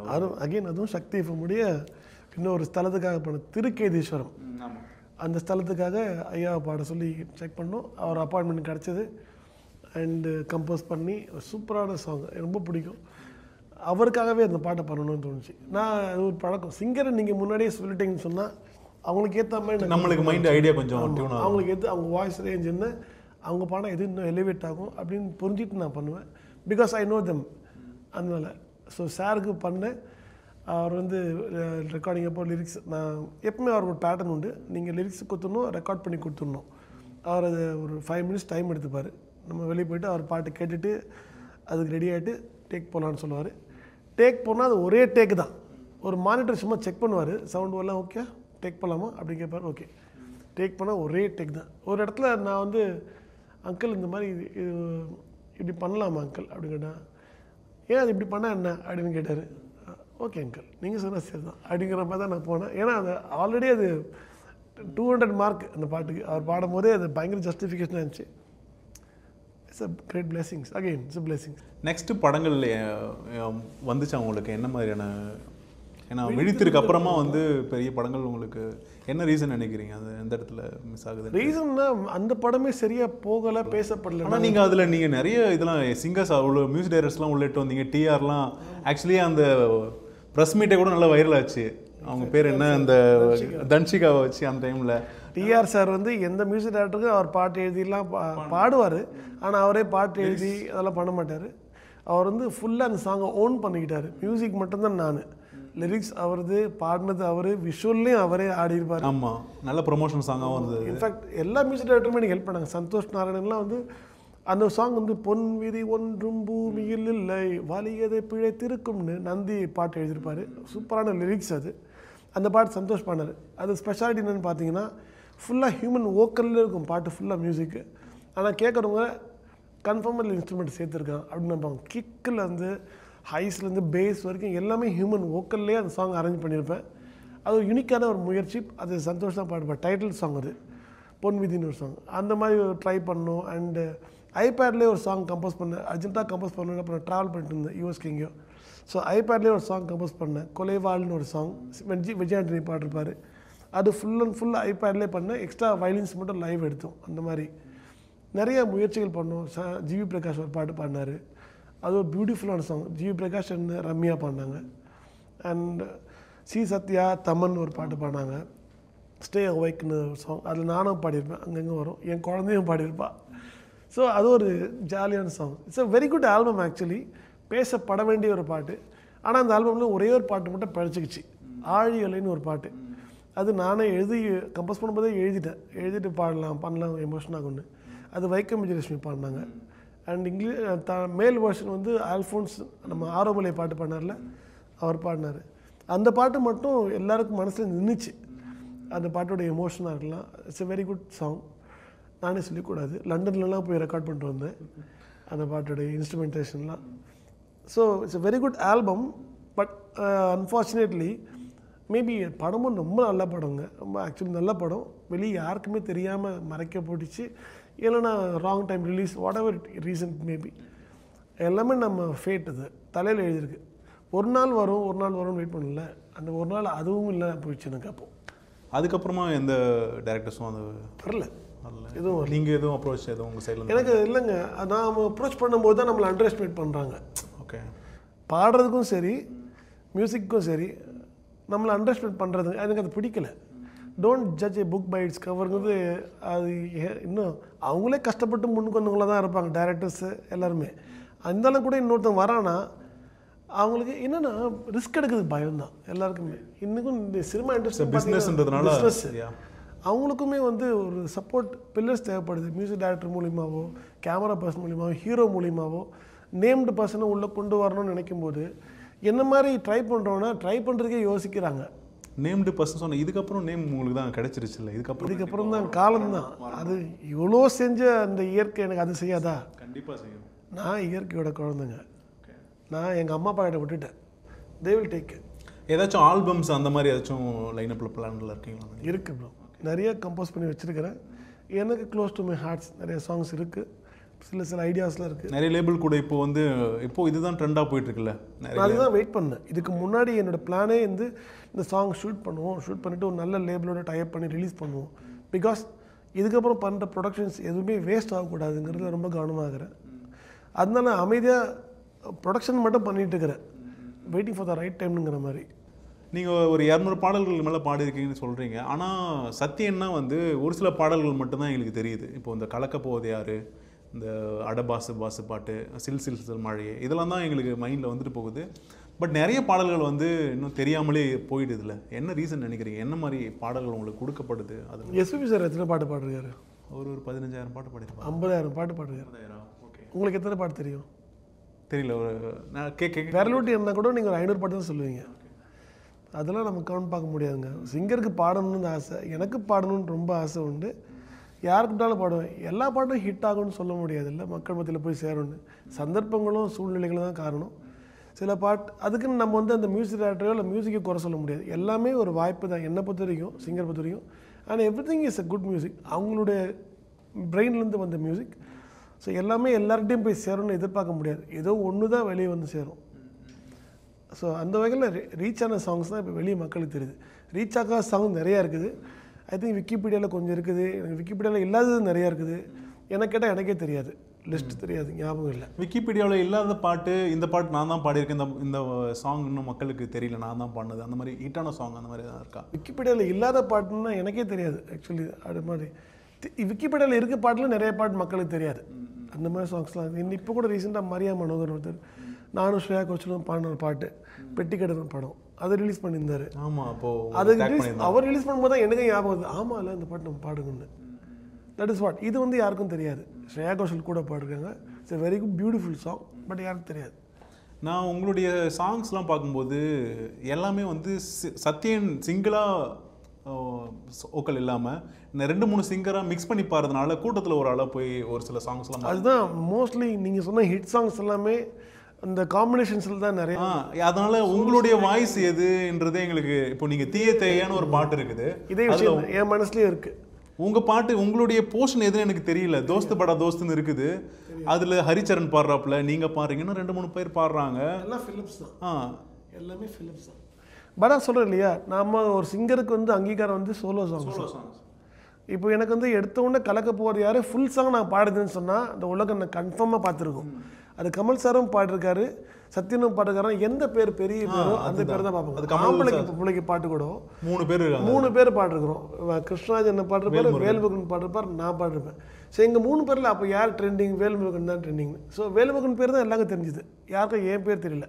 அதுவும் சக்தி முடிய இன்னொரு ஸ்தலத்துக்காக பண்ண திருக்கேதீஸ்வரம், அந்த ஸ்தலத்துக்காக ஐயாவை பாட சொல்லி செக் பண்ணோம். அவர் அப்பாயின்மெண்ட் கிடச்சிது அண்டு கம்போஸ் பண்ணி சூப்பரான சாங், ரொம்ப பிடிக்கும். அவருக்காகவே அந்த பாட்டை பண்ணணும்னு தோணுச்சு. நான் அது ஒரு பழக்கம், சிங்கரை நீங்கள் முன்னாடியே சொல்லிட்டீங்கன்னு சொன்னால் அவங்களுக்கு ஏற்ற மாதிரி நம்மளுக்கு மைண்ட் ஐடியா கொஞ்சம் அவங்களுக்கு ஏற்ற அவங்க வாய்ஸ் ரேஞ்ச் என்ன, அவங்க பாடம் எது இன்னும் எலிவேட் ஆகும் அப்படின்னு புரிஞ்சுட்டு நான் பண்ணுவேன். Because I know them. அதனால் ஸோ சாருக்கு பண்ணேன். அவர் வந்து ரெக்கார்டிங் அப்போ லிரிக்ஸ் நான் எப்பவுமே அவருக்கு ஒரு பேட்டர்ன் உண்டு, நீங்கள் லிரிக்ஸ் கொடுத்துடணும், ரெக்கார்ட் பண்ணி கொடுத்துடணும். அவர் அது ஒரு 5 மினிட்ஸ் டைம் எடுத்துப்பார். நம்ம வெளியே போய்ட்டு அவர் பாட்டு கேட்டுட்டு அதுக்கு ரெடி ஆகிட்டு டேக் போகலான்னு சொல்லுவார். டேக் போனால் அது ஒரே டேக் தான். ஒரு மானிட்டர் சும்மா செக் பண்ணுவார், சவுண்டு வரலாம், ஓகே டேக் போகலாமா அப்படி கேட்பார். ஓகே டேக் பண்ணால் ஒரே டேக் தான். ஒரு இடத்துல நான் வந்து அங்கிள் இந்த மாதிரி இது இப்படி பண்ணலாமா அங்கிள் அப்படின்னு கேட்டேன். ஏன் அது இப்படி பண்ணால் என்ன அப்படின்னு கேட்டார். ஓகே அங்கிள் நீங்கள் சொன்னால் சரி தான் அப்படிங்கிற மாதிரி தான் நான் போனேன். ஏன்னா அது ஆல்ரெடி அது 200 மார்க் அந்த பாட்டுக்கு. அவர் பாடும் போதே அது பயங்கர ஜஸ்டிஃபிகேஷனாக இருந்துச்சு. It's a great blessings, again it's a blessings. Next படங்கள் வந்துச்சு உங்களுக்கு என்ன மாதிரியான, ஏன்னா விழித்திருக்கு அப்புறமா வந்து பெரிய படங்கள் உங்களுக்கு என்ன ரீசன் நினைக்கிறீங்க அது எந்த இடத்துல மிஸ் ஆகுது? ரீசன்னா அந்த படமே சரியாக போகலை, பேசப்படலை. ஆனால் நீங்கள் அதில் நீங்கள் நிறைய இதெல்லாம் சிங்கர்ஸ் அவ்வளோ மியூசிக் டைரக்டர்ஸ்லாம் உள்ளிட்டு வந்தீங்க. டிஆர்லாம் ஆக்சுவலி அந்த ப்ரெஸ் மீட்டை கூட நல்லா வைரல் ஆச்சு. அவங்க பேர் என்ன, அந்த தன்ஷிகாவை வச்சு அந்த டைமில். டிஆர் சார் வந்து எந்த மியூசிக் டைரக்டருக்கும் அவர் பாட்டு எழுதிலாம் பாடுவார். ஆனால் அவரே பாட்டு எழுதி அதெல்லாம் பண்ண மாட்டார். அவர் வந்து ஃபுல்லாக அந்த சாங்கை ஓன் பண்ணிக்கிட்டார். மியூசிக் மட்டும்தான் நான், லிரிக்ஸ் அவரது, பாடினது அவர், விஷுவல்லையும் அவரே ஆடிருப்பார். ஆமாம், நல்ல ப்ரொமோஷன் சாங்காகவும் இருந்தது. இன்ஃபேக்ட் எல்லா மியூசிக் டைரக்டருமே எனக்கு ஹெல்ப் பண்ணாங்க. சந்தோஷ் நாராயணன்லாம் வந்து அந்த சாங் வந்து பொன் விதி ஒன்றும் பூமியில் இல்லை வலியதை பிழைத்திருக்கும்னு நந்தி பாட்டு எழுதியிருப்பார். சூப்பரான லிரிக்ஸ் அது. அந்த பாட்டு சந்தோஷ் பாடினார். அது ஸ்பெஷாலிட்டி என்னென்னு பார்த்தீங்கன்னா ஃபுல்லாக ஹியூமன் வோக்கலில் இருக்கும் பாட்டு ஃபுல்லாக மியூசிக்கு. ஆனால் கேட்குறவங்க கன்ஃபார்மல் இன்ஸ்ட்ருமெண்ட் சேர்த்துருக்கான் அப்படின்னு நினைப்பாங்க. கிக்கிலேருந்து ஹைஸ்லேருந்து பேஸ் வரைக்கும் எல்லாமே ஹியூமன் வோக்கல்லே அந்த சாங் அரேஞ்ச் பண்ணியிருப்பேன். அது ஒரு யூனிக்கான ஒரு முயற்சி. அது சந்தோஷ் தான் பாடுப்பேன். டைட்டில் சாங் அது, பொன் விதின்னு ஒரு சாங். அந்த மாதிரி ட்ரை பண்ணோம். அண்டு ஐபேட்லேயே ஒரு சாங் கம்போஸ் பண்ணேன். அர்ஜென்ட்டாக கம்போஸ் பண்ணேன். அப்புறம் ட்ராவல் பண்ணிட்டு இருந்தேன் யூஎஸ்க்கு எங்கேயோ. ஸோ ஐபேட்லேயே ஒரு சாங் கம்போஸ் பண்ணேன். கொலைவாள்னு ஒரு சாங் விஜய் ஆண்டனி பாடிருப்பார். அது ஃபுல் அண்ட் ஃபுல் ஐபேட்லேயே பண்ணேன். எக்ஸ்ட்ரா வயலின்ஸ் மட்டும் லைவ் எடுத்தோம். அந்த மாதிரி நிறைய முயற்சிகள் பண்ணோம். ஜிவி பிரகாஷ் ஒரு பாட்டு பாடினார். அது ஒரு பியூட்டிஃபுல்லான song. GV Prakash and Ramya பாடினாங்க. அண்ட் சி சத்யா தமன் ஒரு பாட்டு பாடினாங்க. ஸ்டே அவைக்குன்னு ஒரு சாங். அதில் நானும் பாடியிருப்பேன், அங்கங்கே வரும். என் குழந்தையும் பாடியிருப்பா. ஸோ அது ஒரு ஜாலியான song. It's a very good album actually. பேசப்பட வேண்டிய ஒரு பாட்டு. ஆனால் அந்த ஆல்பமில் ஒரே ஒரு பாட்டு மட்டும் பழிச்சிக்கிச்சு, ஆழி அலைன்னு ஒரு பாட்டு. அது நானே எழுதி கம்போஸ் பண்ணும்போதே எழுதிட்டு பாடலாம் பண்ணலாம் எமோஷனாக ஒன்று. அது வைக்கம் விஜயலட்சுமி பாடினாங்க. அண்ட் மேல் வெர்ஷன் வந்து ஆல்ஃபோன்ஸ் நம்ம ஆரோமலை பாட்டு பாடினார்ல, அவர் பாடினார். அந்த பாட்டு மட்டும் எல்லாருக்கும் மனசில் நின்றுச்சு. அந்த பாட்டோட எமோஷனாக இருக்கலாம். It's a very good song. நானே சொல்லிக்கூடாது, லண்டன்லலாம் போய் ரெக்கார்ட் பண்ணிட்டு வந்தேன் அந்த பாட்டோடைய இன்ஸ்ட்ருமெண்டேஷன்லாம். So it's a very good album. But unfortunately maybe படமும் ரொம்ப நல்ல படங்க, ரொம்ப ஆக்சுவலி நல்ல படம். வெளியே யாருக்குமே தெரியாமல் மறைக்க போட்டுச்சு. இல்லைன்னா wrong time release, what ever reason maybe. எல்லாமே நம்ம ஃபேட், அது தலையில் எழுதியிருக்கு. ஒரு நாள் வரும்னு வெயிட் பண்ணல. அந்த ஒரு நாள் அதுவும் இல்லை போயிடுச்சு எனக்கு. அப்போது அதுக்கப்புறமா எந்த டேரக்டர்ஸும் அது வரல. எதுவும் நீங்கள் எதுவும் அப்ரோச் எதுவும் உங்கள் சைடில்? எனக்கு இல்லைங்க, நாம் அப்ரோச் பண்ணும்போது தான் நம்மளை அண்டர் எஸ்டிமேட் பண்ணுறாங்க. ஓகே, பாடுறதுக்கும் சரி மியூசிக்கும் சரி நம்மளை அண்டர் எஸ்டிமேட் பண்ணுறது எனக்கு அது பிடிக்கல. Don't judge a book by its கவருங்கிறது. அது இன்னும் அவங்களே கஷ்டப்பட்டு முன்னுக்கு வந்தவங்களாக தான் இருப்பாங்க டேரக்டர்ஸு எல்லாருமே. அந்தளவு கூட இன்னொருத்தன் வரானா அவங்களுக்கு என்னென்னா ரிஸ்க் எடுக்கிறதுக்கு பயம் தான் எல்லாருக்குமே. இன்றைக்கும் இந்த சினிமா பிஸ்னஸ்ன்றதுனால அவங்களுக்குமே வந்து ஒரு சப்போர்ட் பில்லர்ஸ் தேவைப்படுது. மியூசிக் டைரக்டர் மூலியமாவோ, கேமரா பர்சன் மூலியமாவோ, ஹீரோ மூலியமாவோ நேம்டு பர்சனை உள்ளே கொண்டு வரணும்னு நினைக்கும் போது என்ன மாதிரி ட்ரை பண்ணுறோன்னா ட்ரை பண்ணுறதுக்கே யோசிக்கிறாங்க. நேம்டு பர்சன் சொன்ன இதுக்கப்புறம் நேம் உங்களுக்கு தான் கிடைச்சிருச்சு இல்லை? இதுக்கப்புறம் தான் காலம்தான். அது இவ்வளோ செஞ்ச அந்த இயற்கை எனக்கு அது செய்யாதா? கண்டிப்பாக செய்யும். நான் இயற்கையோட குழந்தைங்க. நான் எங்கள் அம்மா அப்பா கிட்ட விட்டுட்டேன். They will take care. ஏதாச்சும் ஆல்பம்ஸ் அந்த மாதிரி ஏதாச்சும் லைனப்பில் பிளானில் இருக்கீங்களா? இருக்கு ப்ரோ. நிறைய கம்போஸ் பண்ணி வச்சுருக்கிறேன். எனக்கு க்ளோஸ் டு மை ஹார்ட்ஸ் நிறைய சாங்ஸ் இருக்குது. சில ஐடியாஸ்லாம் இருக்குது. நிறைய லேபிள் கூட இப்போ வந்து இதுதான் ட்ரெண்டாக போயிட்டுருக்குல்ல. நான் அதுதான் வெயிட் பண்ணேன். இதுக்கு முன்னாடி என்னோடய பிளானே வந்து இந்த சாங் ஷூட் பண்ணுவோம், ஷூட் பண்ணிவிட்டு ஒரு நல்ல லேபிளோட டைப் பண்ணி ரிலீஸ் பண்ணுவோம். பிகாஸ் இதுக்கப்புறம் பண்ணுற ப்ரொடக்ஷன்ஸ் எதுவுமே வேஸ்ட் ஆகக்கூடாதுங்கிறதுல ரொம்ப கவனமாகிறேன். அதனால அமைதியாக ப்ரொடக்ஷன் மட்டும் பண்ணிகிட்டு இருக்கிறேன், வெயிட்டிங் ஃபார் த ரைட் டைம்ங்கிற மாதிரி. நீங்கள் ஒரு 200 பாடல்கள் மேலே பாடியிருக்கீங்கன்னு சொல்கிறீங்க. ஆனால் சத்தியன்னா வந்து ஒரு சில பாடல்கள் மட்டும்தான் எங்களுக்கு தெரியுது. இப்போ இந்த கலக்க போவது யார், இந்த அடபாசு பாசு பாட்டு, சில் சில் சில் மழையே, இதெல்லாம் தான் எங்களுக்கு மைண்டில் வந்துட்டு போகுது. பட் நிறைய பாடல்கள் வந்து இன்னும் தெரியாமலே போயிடுதுல. என்ன ரீசன் நினைக்கிறீங்க? என்ன மாதிரி பாடல்கள் உங்களுக்கு கொடுக்கப்படுது? அது எஸ்பிபி சார் எத்தனை பாட்டு பாடுறாரு? ஒரு 15,000 பாட்டு பாடிருப்பாங்க. 50,000 பாட்டு பாடுறாரு. ஓகே. உங்களுக்கு எத்தனை பாட்டு தெரியும்? தெரியல. ஒரு நான் விரலூட்டி இருந்தால் கூட நீங்கள் ஒரு 500 பாட்டு தான் சொல்லுவீங்க. அதெல்லாம் நம்ம கவுண்ட் பார்க்க முடியாதுங்க. சிங்கருக்கு பாடணும்னு ஆசை, எனக்கு பாடணும்னு ரொம்ப ஆசை உண்டு. யாருக்கிட்டாலும் பாடுவேன். எல்லா பாட்டும் ஹிட் ஆகும்னு சொல்ல முடியாது இல்லை, மக்கள் மத்தியில் போய் சேரணும்னு. சந்தர்ப்பங்களும் சூழ்நிலைகளும் தான் காரணம். சில பாட்டு அதுக்குன்னு நம்ம வந்து அந்த மியூசிக் டேரக்டரோ இல்லை மியூசிக்கை குறை சொல்ல முடியாது. எல்லாமே ஒரு வாய்ப்பு தான் என்னை பொறுத்த வரைக்கும், சிங்கர் பொறுத்த வரைக்கும். ஆனால் every thing is a good music, அவங்களுடைய பிரெயின்லேருந்து வந்த மியூசிக். ஸோ எல்லாமே எல்லார்கிட்டையும் போய் சேரணும்னு எதிர்பார்க்க முடியாது. ஏதோ ஒன்று தான் வெளியே வந்து சேரும். ஸோ அந்த வகையில் ரீச் ஆன சாங்ஸ் தான் இப்போ வெளியே மக்களுக்கு தெரியுது. ரீச் ஆகாத சாங்ஸ் நிறையா இருக்குது. ஐ திங்க் விக்கிபீடியாவில் கொஞ்சம் இருக்குது, எனக்கு விக்கிபீடியாவில் இல்லாதது நிறையா இருக்குது. எனக்கு கேட்டால் எனக்கே தெரியாது, லிஸ்ட் தெரியாது, ஞாபகம் இல்லை. விக்கிபீடியாவில் இல்லாத பாட்டு, இந்த பாட்டு நான் தான் பாடியிருக்கேன், இந்த சாங் இன்னும் மக்களுக்கு தெரியல, நான் தான் பாடினது, அந்த மாதிரி ஹிட்டான சாங் அந்த மாதிரி தான் இருக்கா? விக்கிபீடியாவில் இல்லாத பாட்டுன்னா எனக்கே தெரியாது ஆக்சுவலி. அது மாதிரி விக்கிபீடியாவில் இருக்க பாட்டில் நிறைய பாட்டு மக்களுக்கு தெரியாது. அந்த மாதிரி சாங்ஸ்லாம் இப்போ கூட ரீசெண்டாக மரியா மனோகர் ஒருத்தர் நானும் ஸ்ரேயா கோச்சலும் பாடின ஒரு பாட்டு பெட்டிக்கடன் படம், அதை ரிலீஸ் பண்ணியிருந்தார். ஆமாம். அப்போது அது அவர் ரிலீஸ் பண்ணும்போது தான் எனக்கு ஞாபகம் வருது, ஆமாம் இல்லை இந்த பாட்டு நம்ம பாடுங்கன்னு. That is what. இது வந்து யாருக்கும் தெரியாது. ஸ்ரேயா கோஷல் கூட பாடுறாங்க. It's a very good beautiful song, but யாருக்கும் தெரியாது. நான் உங்களுடைய சாங்ஸ்லாம் பார்க்கும்போது எல்லாமே வந்து சத்யன் சிங்கிளாக ஓக்கல் இல்லாமல் 2-3 சிங்கராக மிக்ஸ் பண்ணி பாடுறதுனால கூட்டத்தில் ஒரு ஆளாக போய் ஒரு சில சாங்ஸ்லாம் அதுதான் மோஸ்ட்லி நீங்கள் சொன்ன ஹிட் சாங்ஸ் எல்லாமே அந்த காம்பினேஷன்ஸில் தான் நிறைய. அதனால உங்களுடைய வாய்ஸ் எதுன்றதே எங்களுக்கு இப்போ நீங்கள் தீய தேயான ஒரு பாட்டு இருக்குது, இதே விஷயம் என் மனசுலேயும் இருக்குது. உங்கள் பாட்டு உங்களுடைய போர்ஷன் எதுன்னு எனக்கு தெரியல. தோஸ்து படா தோஸ்துன்னு இருக்குது, அதில் ஹரிச்சரன் பாடுறாப்புல, நீங்கள் பாடுறீங்கன்னா 2-3 பேர் பாடுறாங்க. எல்லாம் ஃபிலிப்ஸ் தான். எல்லாமே ஃபிலிப்ஸ் தான். பட் நான் சொல்கிறேன் இல்லையா, நம்ம ஒரு சிங்கருக்கு வந்து அங்கீகாரம் வந்து சோலோ சாங்ஸ். இப்போ எனக்கு வந்து எடுத்த உடனே கலக்க போகிறது யார், ஃபுல் சாங் நான் பாடுதுன்னு சொன்னால் அந்த உலகம் நான் கன்ஃபார்மாக பார்த்துருக்கோம். அது கமல் சாரும் பாடிருக்காரு, சத்யனும் பாடுறாரு. எந்த பேர் பெரிய பேரோ அந்த பேர் தான் பார்ப்போம். ஆம்பளைக்கு பிள்ளைக்கு பாட்டு கூட 3 பேர் பாடிருக்கிறோம். கிருஷ்ணராஜ் என்ன பாடிருப்பாரு, வேல்முருகன் பாடிருப்பார், நான் பாடிருப்பேன். ஸோ எங்கள் 3 பேரில் அப்போ யார் ட்ரெண்டிங், வேல்முருகன் தான் ட்ரெண்டிங். ஸோ வேல்முருகன் பேர் தான் எல்லாருக்கும் தெரிஞ்சுது, யாருக்கும் என் பேர் தெரியல.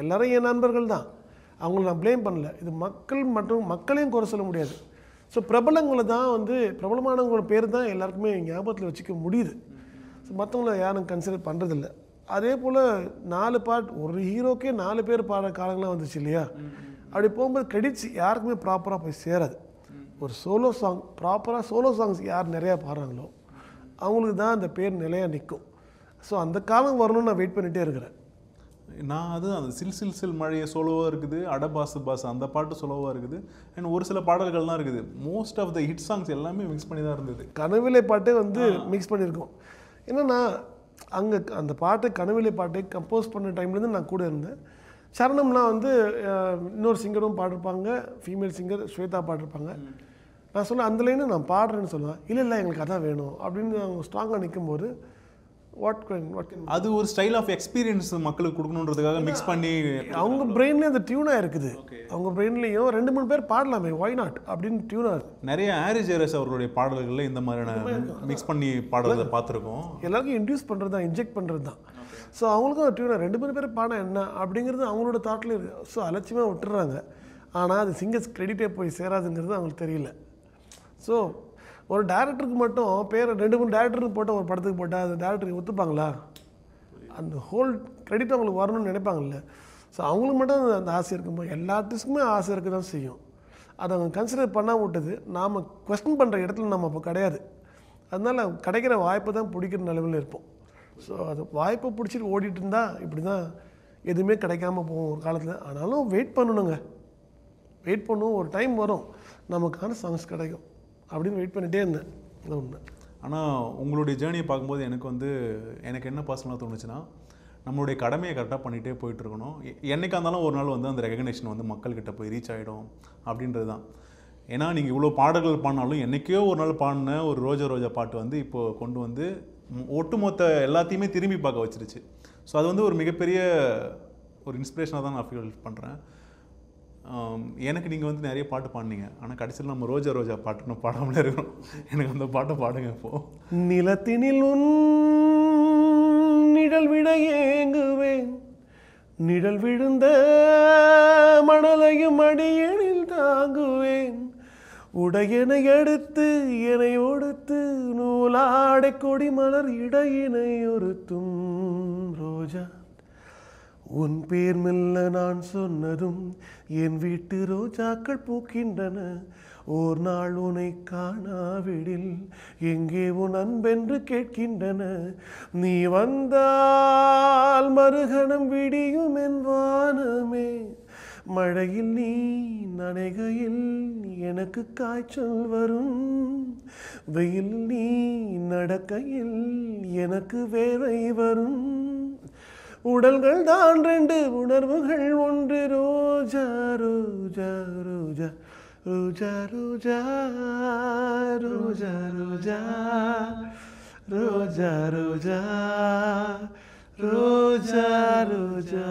எல்லாரும் என் நண்பர்கள் தான், அவங்கள நான் ப்ளேம் பண்ணல. இது மக்கள் மற்றும் மக்களையும் குறை சொல்ல முடியாது. ஸோ பிரபலங்களை தான் வந்து பிரபலமானவங்களோட பேர் தான் எல்லாருக்குமே ஞாபகத்தில் வச்சுக்க முடியுது. ஸோ மற்றவங்கள யாரும் கன்சிடர் பண்ணுறதில்ல. அதே போல் 4 பாட்டு ஒரு ஹீரோக்கே 4 பேர் பாடுற காலங்கள்லாம் வந்துச்சு இல்லையா. அப்படி போகும்போது கிரெடிட்ஸ் யாருக்குமே ப்ராப்பராக போய் சேராது. ஒரு சோலோ சாங் ப்ராப்பராக சோலோ சாங்ஸ் யார் நிறையா பாடுறாங்களோ அவங்களுக்கு தான் அந்த பேர் நிலையாக நிற்கும். ஸோ அந்த காலம் வரணும்னு நான் வெயிட் பண்ணிகிட்டே இருக்கிறேன். நான் அது அந்த சில் சில் சில் மழையை சோலோவாக இருக்குது, அடபாசு பாசு அந்த பாட்டு சோலோவாக இருக்குது, அண்ட் ஒரு சில பாடல்கள் தான் இருக்குது. Most of the hit songs எல்லாமே மிக்ஸ் பண்ணி தான் இருந்தது. கனவிலை பாட்டே வந்து மிக்ஸ் பண்ணியிருக்கோம். என்னென்னா அங்கே அந்த பாட்டு கனவிலை பாட்டை கம்போஸ் பண்ண டைம்லேருந்து நான் கூட இருந்தேன். சரணம்லாம் வந்து இன்னொரு சிங்கரும் பாடிருப்பாங்க, ஃபீமேல் சிங்கர் ஸ்வேதா பாடிருப்பாங்க. நான் சொன்னேன் அந்த லைனை நான் பாடுறேன்னு சொல்லுவேன். இல்லை எங்களுக்கு அதான் வேணும் அப்படின்னு அவங்க ஸ்ட்ராங்காக நிற்கும்போது வாட் கேன் அது ஒரு ஸ்டைல் ஆஃப் எக்ஸ்பீரியன்ஸ் மக்களுக்கு கொடுக்கணுன்றதுக்காக மிக்ஸ் பண்ணி அவங்க பிரெயின்லேயே அந்த டியூனாக இருக்குது. அவங்க பிரெயின்லேயும் 2-3 பேர் பாடலாமே, ஒய் நாட் அப்படின்னு டியூனாக இருக்குது. நிறைய ஆரிஜேரஸ் அவர்களுடைய பாடல்களில் இந்த மாதிரியான மிக்ஸ் பண்ணி பாடுறதை பார்த்துருக்கோம். எல்லாருக்கும் இன்டியூஸ் பண்ணுறது தான், இன்ஜெக்ட் பண்ணுறது தான். ஸோ அவங்களுக்கும் ஒரு டியூனாக 2-3 பேர் பாடம் என்ன அப்படிங்கிறது அவங்களோட தாட்டில் இருக்குது. ஸோ அலட்சியமாக விட்டுறாங்க. ஆனால் அது சிங்கர்ஸ் கிரெடிட்டே போய் சேராதுங்கிறது அவங்களுக்கு தெரியல. ஸோ ஒரு டேரக்டருக்கு மட்டும் பேர் 2-3 டேரக்டருக்கு போட்டால் ஒரு படத்துக்கு போட்டால் அந்த டேரக்டருக்கு ஒத்துப்பாங்களா? அந்த ஹோல் கிரெடிட் அவங்களுக்கு வரணும்னு நினைப்பாங்கல்ல. ஸோ அவங்களுக்கு மட்டும் அந்த ஆசை இருக்கும்போது எல்லா ஆர்டிஸ்ட்டுக்குமே ஆசை இருக்க தான் செய்யும். அதை அவங்க கன்சிடர் பண்ணால் விட்டது நாம் கொஸ்டின் பண்ணுற இடத்துல நம்ம அப்போ கிடையாது. அதனால் கிடைக்கிற வாய்ப்பை தான் பிடிக்கிற நிலவில் இருப்போம். ஸோ அது வாய்ப்பை பிடிச்சிட்டு ஓடிட்டு இருந்தால் இப்படி தான் எதுவுமே கிடைக்காம போகும் ஒரு காலத்தில். ஆனாலும் வெயிட் பண்ணணுங்க, வெயிட் பண்ணுவோம். ஒரு டைம் வரும் நமக்கான சாங்ஸ் கிடைக்கும் அப்படின்னு வெயிட் பண்ணிகிட்டே இருந்தேன். அது ஒன்று. ஆனால் உங்களுடைய ஜேர்னியை பார்க்கும்போது எனக்கு என்ன பர்சனலாக தோணுச்சுன்னா, நம்மளுடைய கடமையை கரெக்டாக பண்ணிகிட்டே போயிட்டுருக்கணும். என்றைக்காக இருந்தாலும் ஒரு நாள் வந்து அந்த ரெகக்னேஷன் வந்து மக்கள்கிட்ட போய் ரீச் ஆகிடும் அப்படின்றது தான். ஏன்னா நீங்கள் இவ்வளோ பாடல்கள் பாடினாலும் என்றைக்கோ ஒரு நாள் பாடின ஒரு ரோஜா ரோஜா பாட்டு வந்து இப்போது கொண்டு வந்து ஒட்டுமொத்த எல்லாத்தையுமே திரும்பி பார்க்க வச்சிருச்சு. ஸோ அது வந்து ஒரு மிகப்பெரிய ஒரு இன்ஸ்பிரேஷனாக தான் நான் ஃபீல் பண்ணுறேன். எனக்கு நீங்கள் வந்து நிறைய பாட்டு பாடினீங்க, ஆனால் கடைசியில் நம்ம ரோஜா ரோஜா பாட்டுன்னு பாடாமலே இருக்கிறோம். எனக்கு அந்த பாட்டை பாடுங்க இப்போது. நிலத்தினில் உன் நிழல் விட ஏங்குவேன், நிழல் விழுந்த மணலையும் அடியனில் தாங்குவேன், உடையனை எடுத்து என்னை ஒடுத்து நூலாடை கொடி மலர் இடையினை ஒருத்தும் ரோஜா, உன் பேர் மெல்ல நான் சொன்னதும் என் வீட்டு ரோஜாக்கள் பூக்கின்றன, ஓர் நாள் உன்னை காணாவிடில் எங்கே உன் அன்பென்று கேட்கின்றன, நீ வந்தால் மறுகணம் விடியும் என் வானமே, மழையில் நீ நனைகையில் எனக்கு காய்ச்சல் வரும், வெயில் நீ நடக்கையில் எனக்கு வேலை வரும், உடல்கள் தான் 2 உணர்வுகள் ஒன்று, ரோஜா ரோஜா ரோஜா ரோஜா ரோஜா ரோஜா ரோஜா ரோஜா ரோஜா ரோஜா ரோஜா.